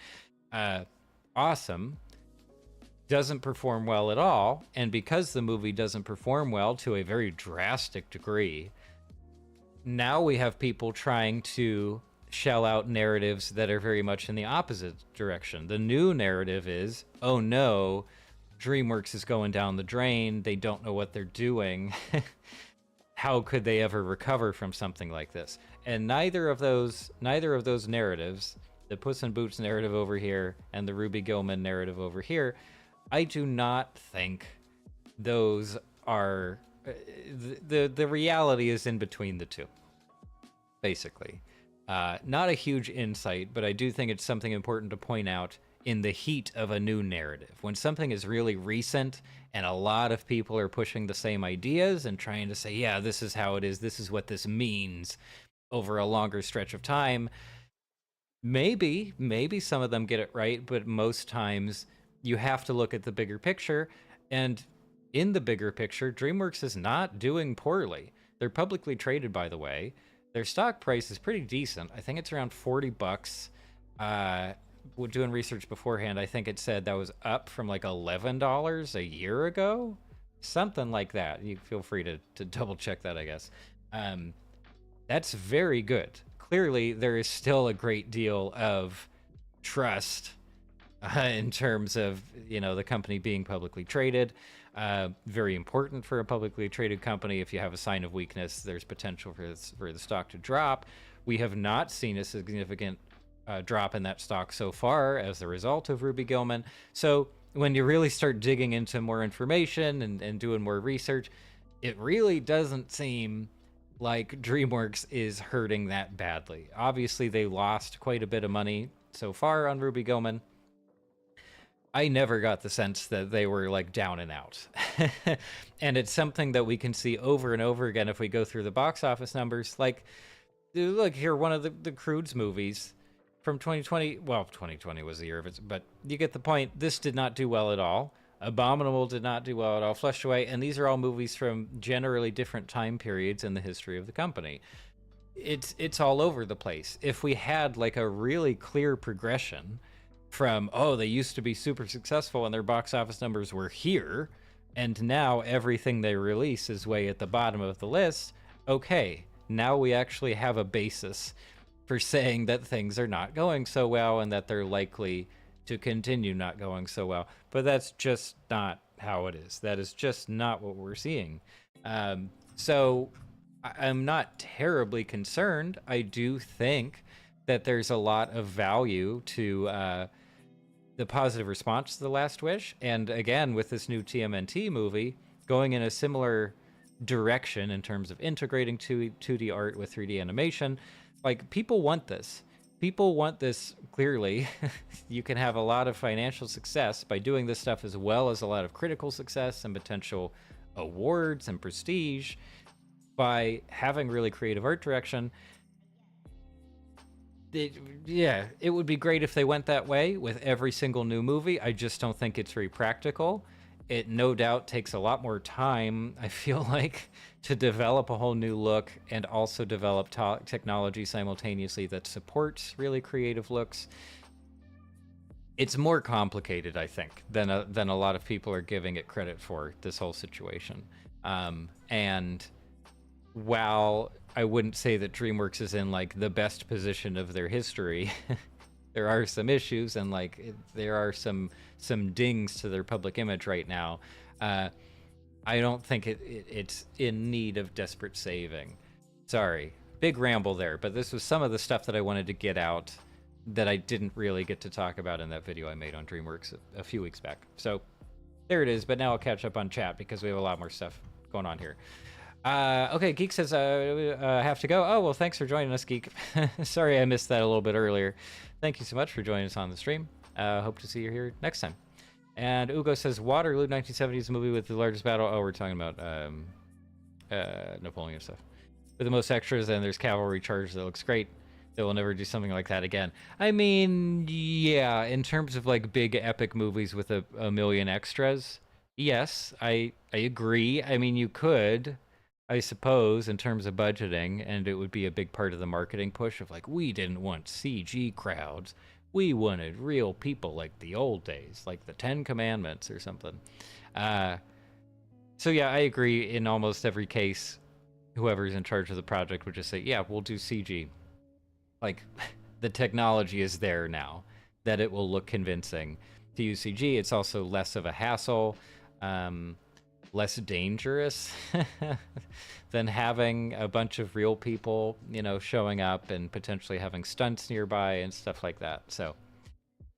Awesome. Doesn't perform well at all. And because the movie doesn't perform well to a very drastic degree, now we have people trying to shell out narratives that are very much in the opposite direction. The new narrative is, oh no, DreamWorks is going down the drain. They don't know what they're doing. How could they ever recover from something like this? And neither of those narratives, the Puss in Boots narrative over here and the Ruby Gillman narrative over here, I do not think those are the reality is in between the two, basically. Not a huge insight, but I do think it's something important to point out in the heat of a new narrative. When something is really recent and a lot of people are pushing the same ideas and trying to say, yeah, this is how it is, this is what this means over a longer stretch of time, maybe some of them get it right, but most times you have to look at the bigger picture. And in the bigger picture, DreamWorks is not doing poorly. They're publicly traded, by the way. Their stock price is pretty decent. I think it's around $40. Doing research beforehand, I think it said that was up from like $11 a year ago, something like that. You feel free to double check that, I guess. That's very good. Clearly, there is still a great deal of trust in terms of, the company being publicly traded. Very important for a publicly traded company. If you have a sign of weakness, there's potential for the stock to drop. We have not seen a significant drop in that stock so far as a result of Ruby Gillman. So when you really start digging into more information and doing more research, it really doesn't seem like DreamWorks is hurting that badly. Obviously, they lost quite a bit of money so far on Ruby Gillman. I never got the sense that they were like down and out. And it's something that we can see over and over again if we go through the box office numbers. Like, look here, one of the Croods movies from 2020. Well, 2020 was the year of it, but you get the point. This did not do well at all. Abominable did not do well at all. Flushed Away. And these are all movies from generally different time periods in the history of the company. It's all over the place. If we had like a really clear progression from, oh, they used to be super successful and their box office numbers were here, and now everything they release is way at the bottom of the list, okay, now we actually have a basis for saying that things are not going so well and that they're likely to continue not going so well. But that's just not how it is. That is just not what we're seeing. So I'm not terribly concerned. I do think that there's a lot of value to the positive response to The Last Wish. And again, with this new TMNT movie going in a similar direction in terms of integrating 2D art with 3D animation, like, people want this. People want this, clearly. You can have a lot of financial success by doing this stuff, as well as a lot of critical success and potential awards and prestige by having really creative art direction. yeah, it would be great if they went that way with every single new movie. I just don't think it's very practical. It no doubt takes a lot more time, I feel like, to develop a whole new look and also develop technology simultaneously that supports really creative looks. It's more complicated, I think, than a lot of people are giving it credit for, this whole situation. And while I wouldn't say that DreamWorks is in like the best position of their history, there are some issues and like there are some dings to their public image right now. I don't think it's in need of desperate saving. Sorry, big ramble there, but this was some of the stuff that I wanted to get out that I didn't really get to talk about in that video I made on DreamWorks a few weeks back. So there it is, but now I'll catch up on chat because we have a lot more stuff going on here. Okay, Geek says I have to go. Oh, well, thanks for joining us, Geek. Sorry I missed that a little bit earlier. Thank you so much for joining us on the stream. Hope to see you here next time. And Ugo says, Waterloo 1970s movie with the largest battle. Oh, we're talking about Napoleon stuff. With the most extras, and there's cavalry charge that looks great. They will never do something like that again. I mean, yeah, in terms of like big epic movies with a million extras, yes, I agree. I mean, you could, I suppose, in terms of budgeting, and it would be a big part of the marketing push of like, we didn't want CG crowds. We wanted real people like the old days, like the 10 Commandments or something. So yeah, I agree. In almost every case, whoever's in charge of the project would just say, yeah, we'll do CG. Like, the technology is there now that it will look convincing to use CG. It's also less of a hassle, less dangerous than having a bunch of real people, you know, showing up and potentially having stunts nearby and stuff like that. So,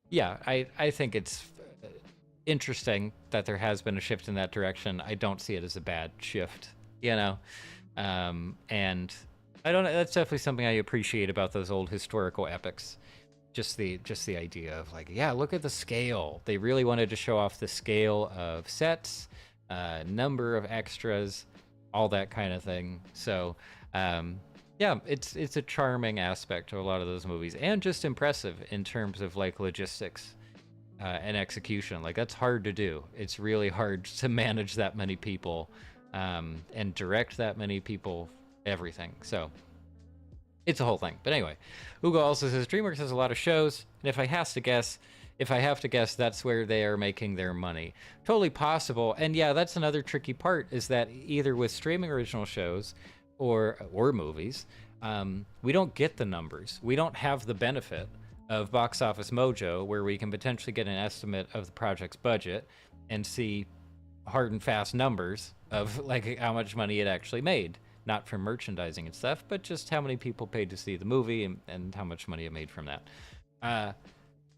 yeah, I think it's interesting that there has been a shift in that direction. I don't see it as a bad shift, you know, and I don't know. That's definitely something I appreciate about those old historical epics. Just the idea of like, yeah, look at the scale. They really wanted to show off the scale of sets, number of extras, all that kind of thing. So, yeah, it's a charming aspect of a lot of those movies, and just impressive in terms of like logistics and execution. Like, that's hard to do. It's really hard to manage that many people and direct that many people. Everything. So it's a whole thing. But anyway, Hugo also says DreamWorks has a lot of shows, and if I have to guess, that's where they are making their money. Totally possible. And yeah, that's another tricky part, is that either with streaming original shows or movies, we don't get the numbers. We don't have the benefit of Box Office Mojo, where we can potentially get an estimate of the project's budget and see hard and fast numbers of like how much money it actually made. Not from merchandising and stuff, but just how many people paid to see the movie and how much money it made from that.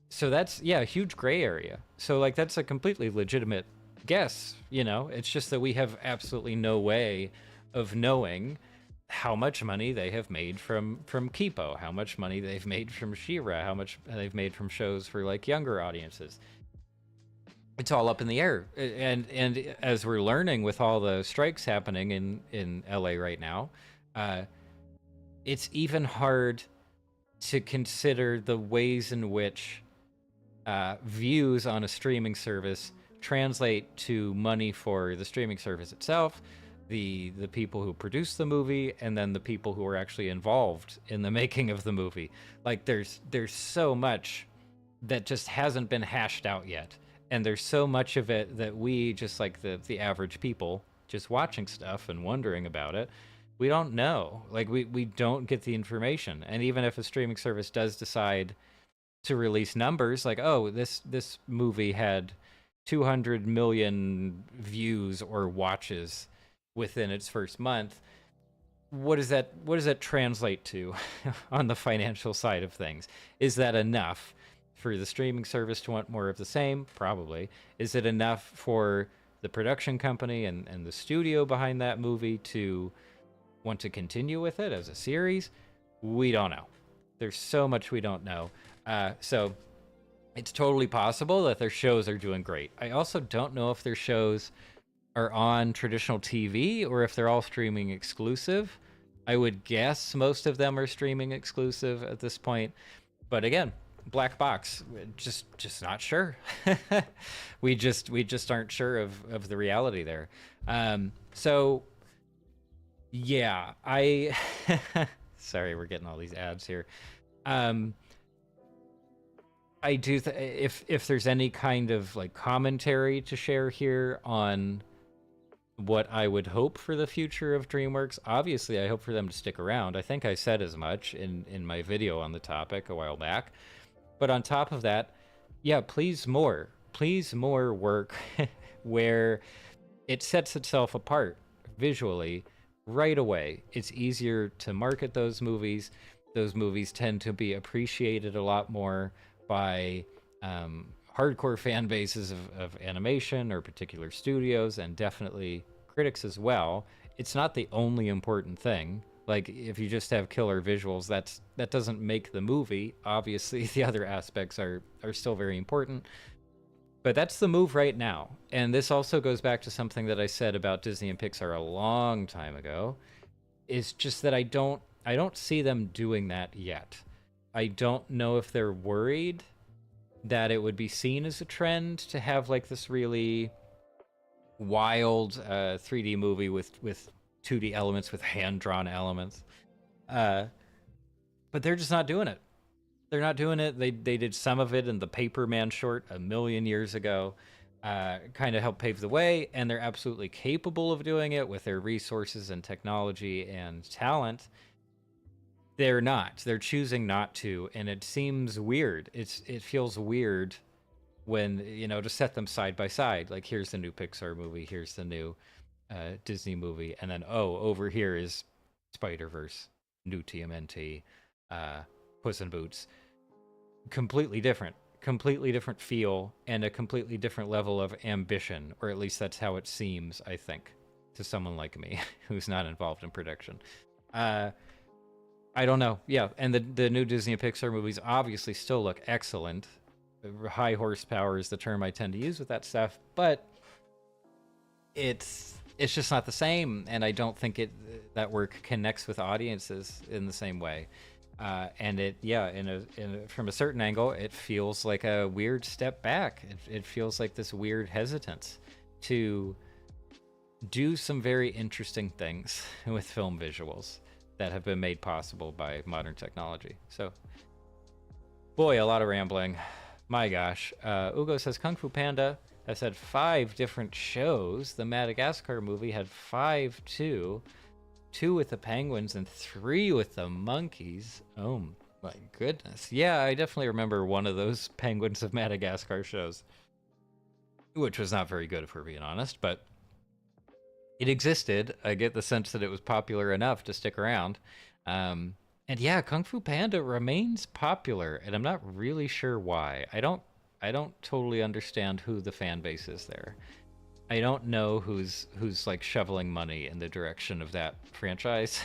So that's, yeah, a huge gray area. So like, that's a completely legitimate guess, you know? It's just that we have absolutely no way of knowing how much money they have made from Kipo, how much money they've made from She-Ra, how much they've made from shows for like younger audiences. It's all up in the air, and as we're learning with all the strikes happening in LA right now, it's even hard to consider the ways in which views on a streaming service translate to money for the streaming service itself, the people who produce the movie, and then the people who are actually involved in the making of the movie. Like, there's so much that just hasn't been hashed out yet. And there's so much of it that we, just like the average people, just watching stuff and wondering about it, we don't know. Like, we don't get the information. And even if a streaming service does decide to release numbers, like, oh, this movie had 200 million views or watches within its first month, what does that translate to on the financial side of things? Is that enough for the streaming service to want more of the same? Probably. Is it enough for the production company and the studio behind that movie to want to continue with it as a series? We don't know. There's so much we don't know. So it's totally possible that their shows are doing great. I also don't know if their shows are on traditional TV or if they're all streaming exclusive. I would guess most of them are streaming exclusive at this point. But again, black box, just not sure. we just aren't sure of the reality there. So yeah, I sorry, we're getting all these ads here. I do if there's any kind of like commentary to share here on what I would hope for the future of DreamWorks, obviously I hope for them to stick around. I think I said as much in my video on the topic a while back. But on top of that, yeah, please more work where it sets itself apart visually right away. It's easier to market those movies. Those movies tend to be appreciated a lot more by hardcore fan bases of animation or particular studios, and definitely critics as well. It's not the only important thing. Like, if you just have killer visuals, that doesn't make the movie. Obviously, the other aspects are still very important. But that's the move right now. And this also goes back to something that I said about Disney and Pixar a long time ago. It's just that I don't see them doing that yet. I don't know if they're worried that it would be seen as a trend to have like this really wild 3D movie with 2D elements, with hand-drawn elements. But they're just not doing it. They're not doing it. They did some of it in the Paper Man short a million years ago. Kind of helped pave the way, and they're absolutely capable of doing it with their resources and technology and talent. They're not. They're choosing not to, and it seems weird. It feels weird when, to set them side by side. Like, here's the new Pixar movie, here's the new Disney movie, and then, over here is Spider-Verse, new TMNT, Puss in Boots. Completely different feel, and a completely different level of ambition, or at least that's how it seems, I think, to someone like me who's not involved in production. I don't know. Yeah, and the new Disney and Pixar movies obviously still look excellent. High horsepower is the term I tend to use with that stuff, but it's just not the same, and I don't think that work connects with audiences in the same way. And from a certain angle, it feels like a weird step back. It feels like this weird hesitance to do some very interesting things with film visuals that have been made possible by modern technology. So, boy, a lot of rambling. My gosh. Ugo says Kung Fu Panda has had 5 different shows. The Madagascar movie had 5 too. 2 with the penguins and 3 with the monkeys. Oh my goodness. Yeah, I definitely remember one of those Penguins of Madagascar shows, which was not very good, if we're being honest, but it existed. I get the sense that it was popular enough to stick around. And yeah, Kung Fu Panda remains popular, and I'm not really sure why. I don't totally understand who the fan base is there. I don't know who's like shoveling money in the direction of that franchise.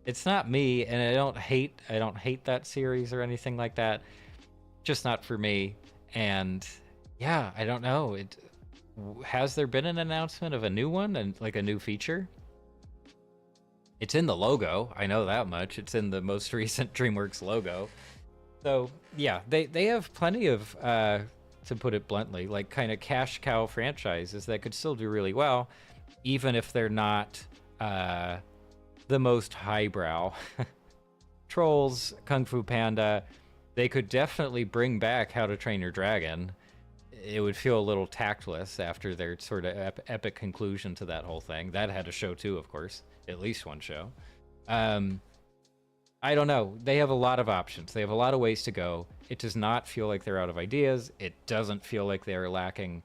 It's not me, and I don't hate that series or anything like that. Just not for me. And yeah, I don't know. Has there been an announcement of a new one and like a new feature? It's in the logo. I know that much. It's in the most recent DreamWorks logo. So yeah, they have plenty of, to put it bluntly, like kind of cash cow franchises that could still do really well, even if they're not the most highbrow. Trolls, Kung Fu Panda, they could definitely bring back How to Train Your Dragon. It would feel a little tactless after their sort of epic conclusion to that whole thing. That had a show too, of course, at least one show. I don't know. They have a lot of options. They have a lot of ways to go. It does not feel like they're out of ideas. It doesn't feel like they're lacking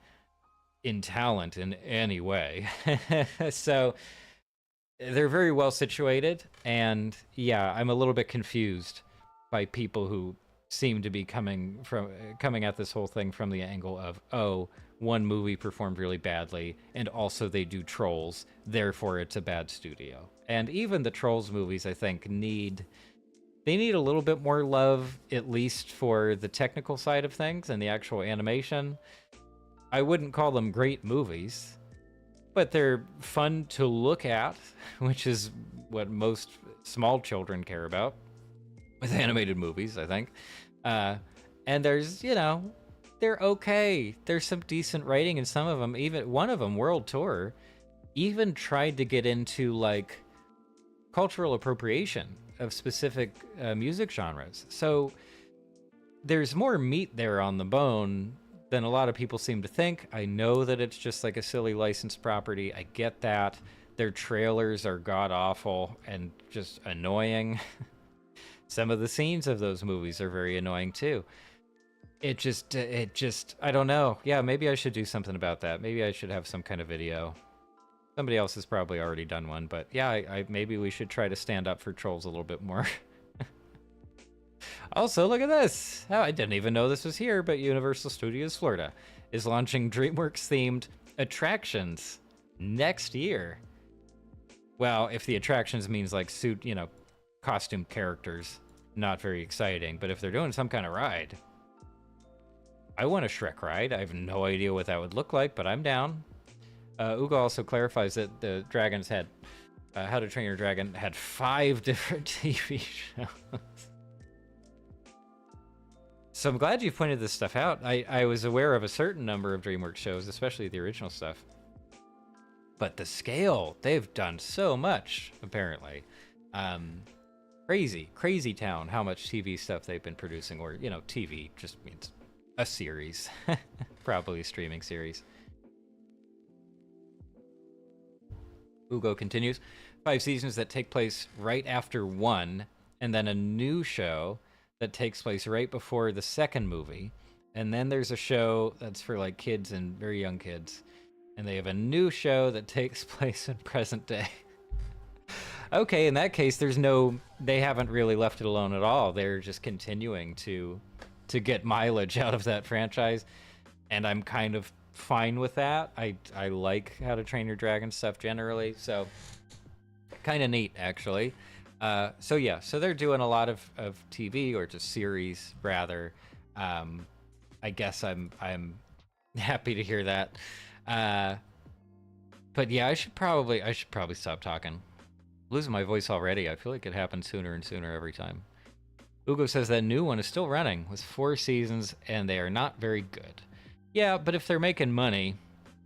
in talent in any way. So they're very well situated. And yeah, I'm a little bit confused by people who seem to be coming at this whole thing from the angle of, oh, one movie performed really badly, and also they do Trolls, therefore it's a bad studio. And even the Trolls movies, I think, need a little bit more love, at least for the technical side of things and the actual animation. I wouldn't call them great movies, but they're fun to look at, which is what most small children care about with animated movies, I think. And there's, they're okay. There's some decent writing in some of them. Even one of them, World Tour, even tried to get into like cultural appropriation of specific music genres. So there's more meat there on the bone than a lot of people seem to think. I know that it's just like a silly licensed property. I get that. Their trailers are god awful and just annoying. Some of the scenes of those movies are very annoying too. It just, I don't know. Yeah, maybe I should do something about that. Maybe I should have some kind of video. Somebody else has probably already done one, but yeah, I maybe we should try to stand up for trolls a little bit more. Also, look at this. Oh, I didn't even know this was here, but Universal Studios Florida is launching DreamWorks-themed attractions next year. Well, if the attractions means like suit, costume characters, not very exciting. But if they're doing some kind of ride, I want a Shrek ride. I have no idea what that would look like, but I'm down. Ugo also clarifies that the Dragons had, How to Train Your Dragon had 5 different TV shows. So I'm glad you pointed this stuff out. I was aware of a certain number of DreamWorks shows, especially the original stuff. But the scale, they've done so much, apparently. Crazy town, how much TV stuff they've been producing. Or, TV just means a series. Probably a streaming series. Ugo continues. 5 seasons that take place right after 1, and then a new show that takes place right before the second movie. And then there's a show that's for like kids and very young kids. And they have a new show that takes place in present day. Okay, in that case, they haven't really left it alone at all. They're just continuing to get mileage out of that franchise. And I'm kind of fine with that. I like How to Train Your Dragon stuff generally. So kind of neat, actually. So they're doing a lot of TV, or just series rather. I guess I'm happy to hear that. But yeah, I should probably stop talking. I'm losing my voice already. I feel like it happens sooner and sooner every time. Ugo says that new one is still running with 4 seasons and they are not very good. Yeah, but if they're making money,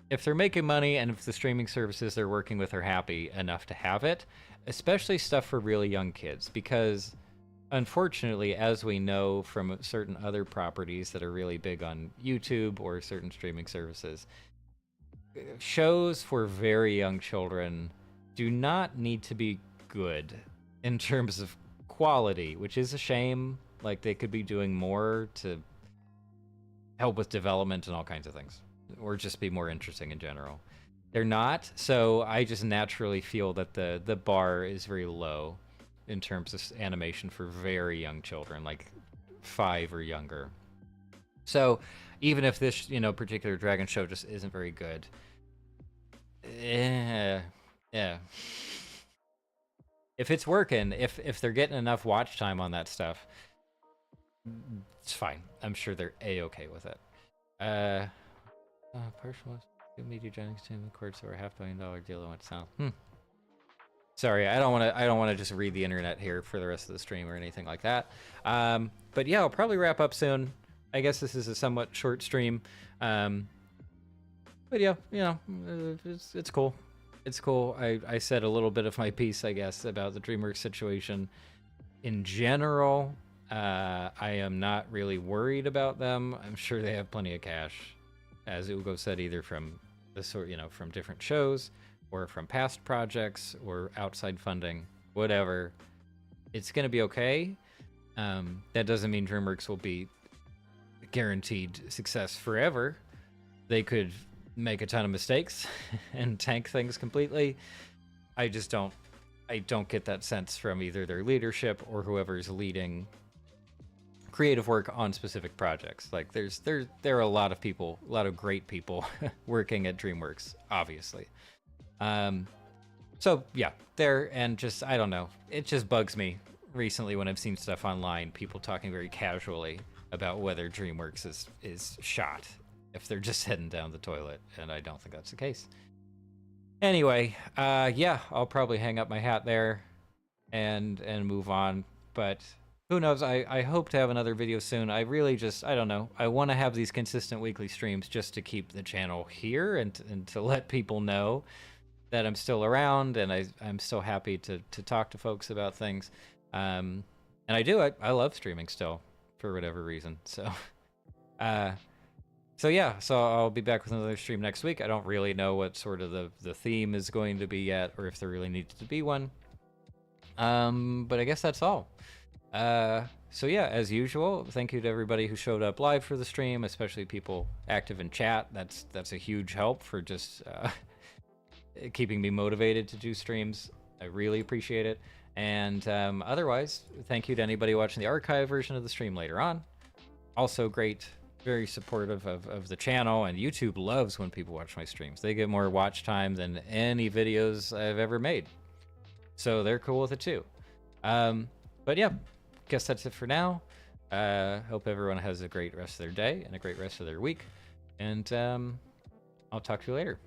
and if the streaming services they're working with are happy enough to have it, especially stuff for really young kids, because unfortunately, as we know from certain other properties that are really big on YouTube or certain streaming services, shows for very young children do not need to be good in terms of quality, which is a shame. Like, they could be doing more to help with development and all kinds of things, or just be more interesting in general. They're not, so I just naturally feel that the bar is very low in terms of animation for very young children, like 5 or younger. So even if this, particular dragon show just isn't very good, yeah. If it's working, if they're getting enough watch time on that stuff, it's fine. I'm sure they're a-okay with it. Partial Media Jennings team records over $500 million deal. I went south. Sorry, I don't want to just read the internet here for the rest of the stream or anything like that. But yeah, I'll probably wrap up soon. I guess this is a somewhat short stream. But yeah, it's cool. It's cool. I said a little bit of my piece, I guess, about the DreamWorks situation. In general, I am not really worried about them. I'm sure they have plenty of cash, as Ugo said, either from from different shows or from past projects or outside funding, whatever. It's going to be okay. That doesn't mean DreamWorks will be guaranteed success forever. They could make a ton of mistakes and tank things completely. I don't get that sense from either their leadership or whoever's leading creative work on specific projects. Like there are a lot of people, a lot of great people working at DreamWorks, obviously. So yeah, I don't know. It just bugs me recently when I've seen stuff online, people talking very casually about whether DreamWorks is shot if they're just heading down the toilet, and I don't think that's the case. Anyway, yeah, I'll probably hang up my hat there and move on. But who knows? I hope to have another video soon. I really just, I don't know. I want to have these consistent weekly streams just to keep the channel here and to let people know that I'm still around and I'm still happy to talk to folks about things. And I love streaming still for whatever reason. So, so yeah, so I'll be back with another stream next week. I don't really know what sort of the theme is going to be yet, or if there really needs to be one. But I guess that's all. So yeah, as usual, thank you to everybody who showed up live for the stream, especially people active in chat. That's a huge help for just keeping me motivated to do streams. I really appreciate it. And otherwise, thank you to anybody watching the archive version of the stream later on. Also great, very supportive of the channel, and YouTube loves when people watch my streams. They get more watch time than any videos I've ever made. So they're cool with it too. But yeah, guess that's it for now. Hope everyone has a great rest of their day and a great rest of their week. And I'll talk to you later.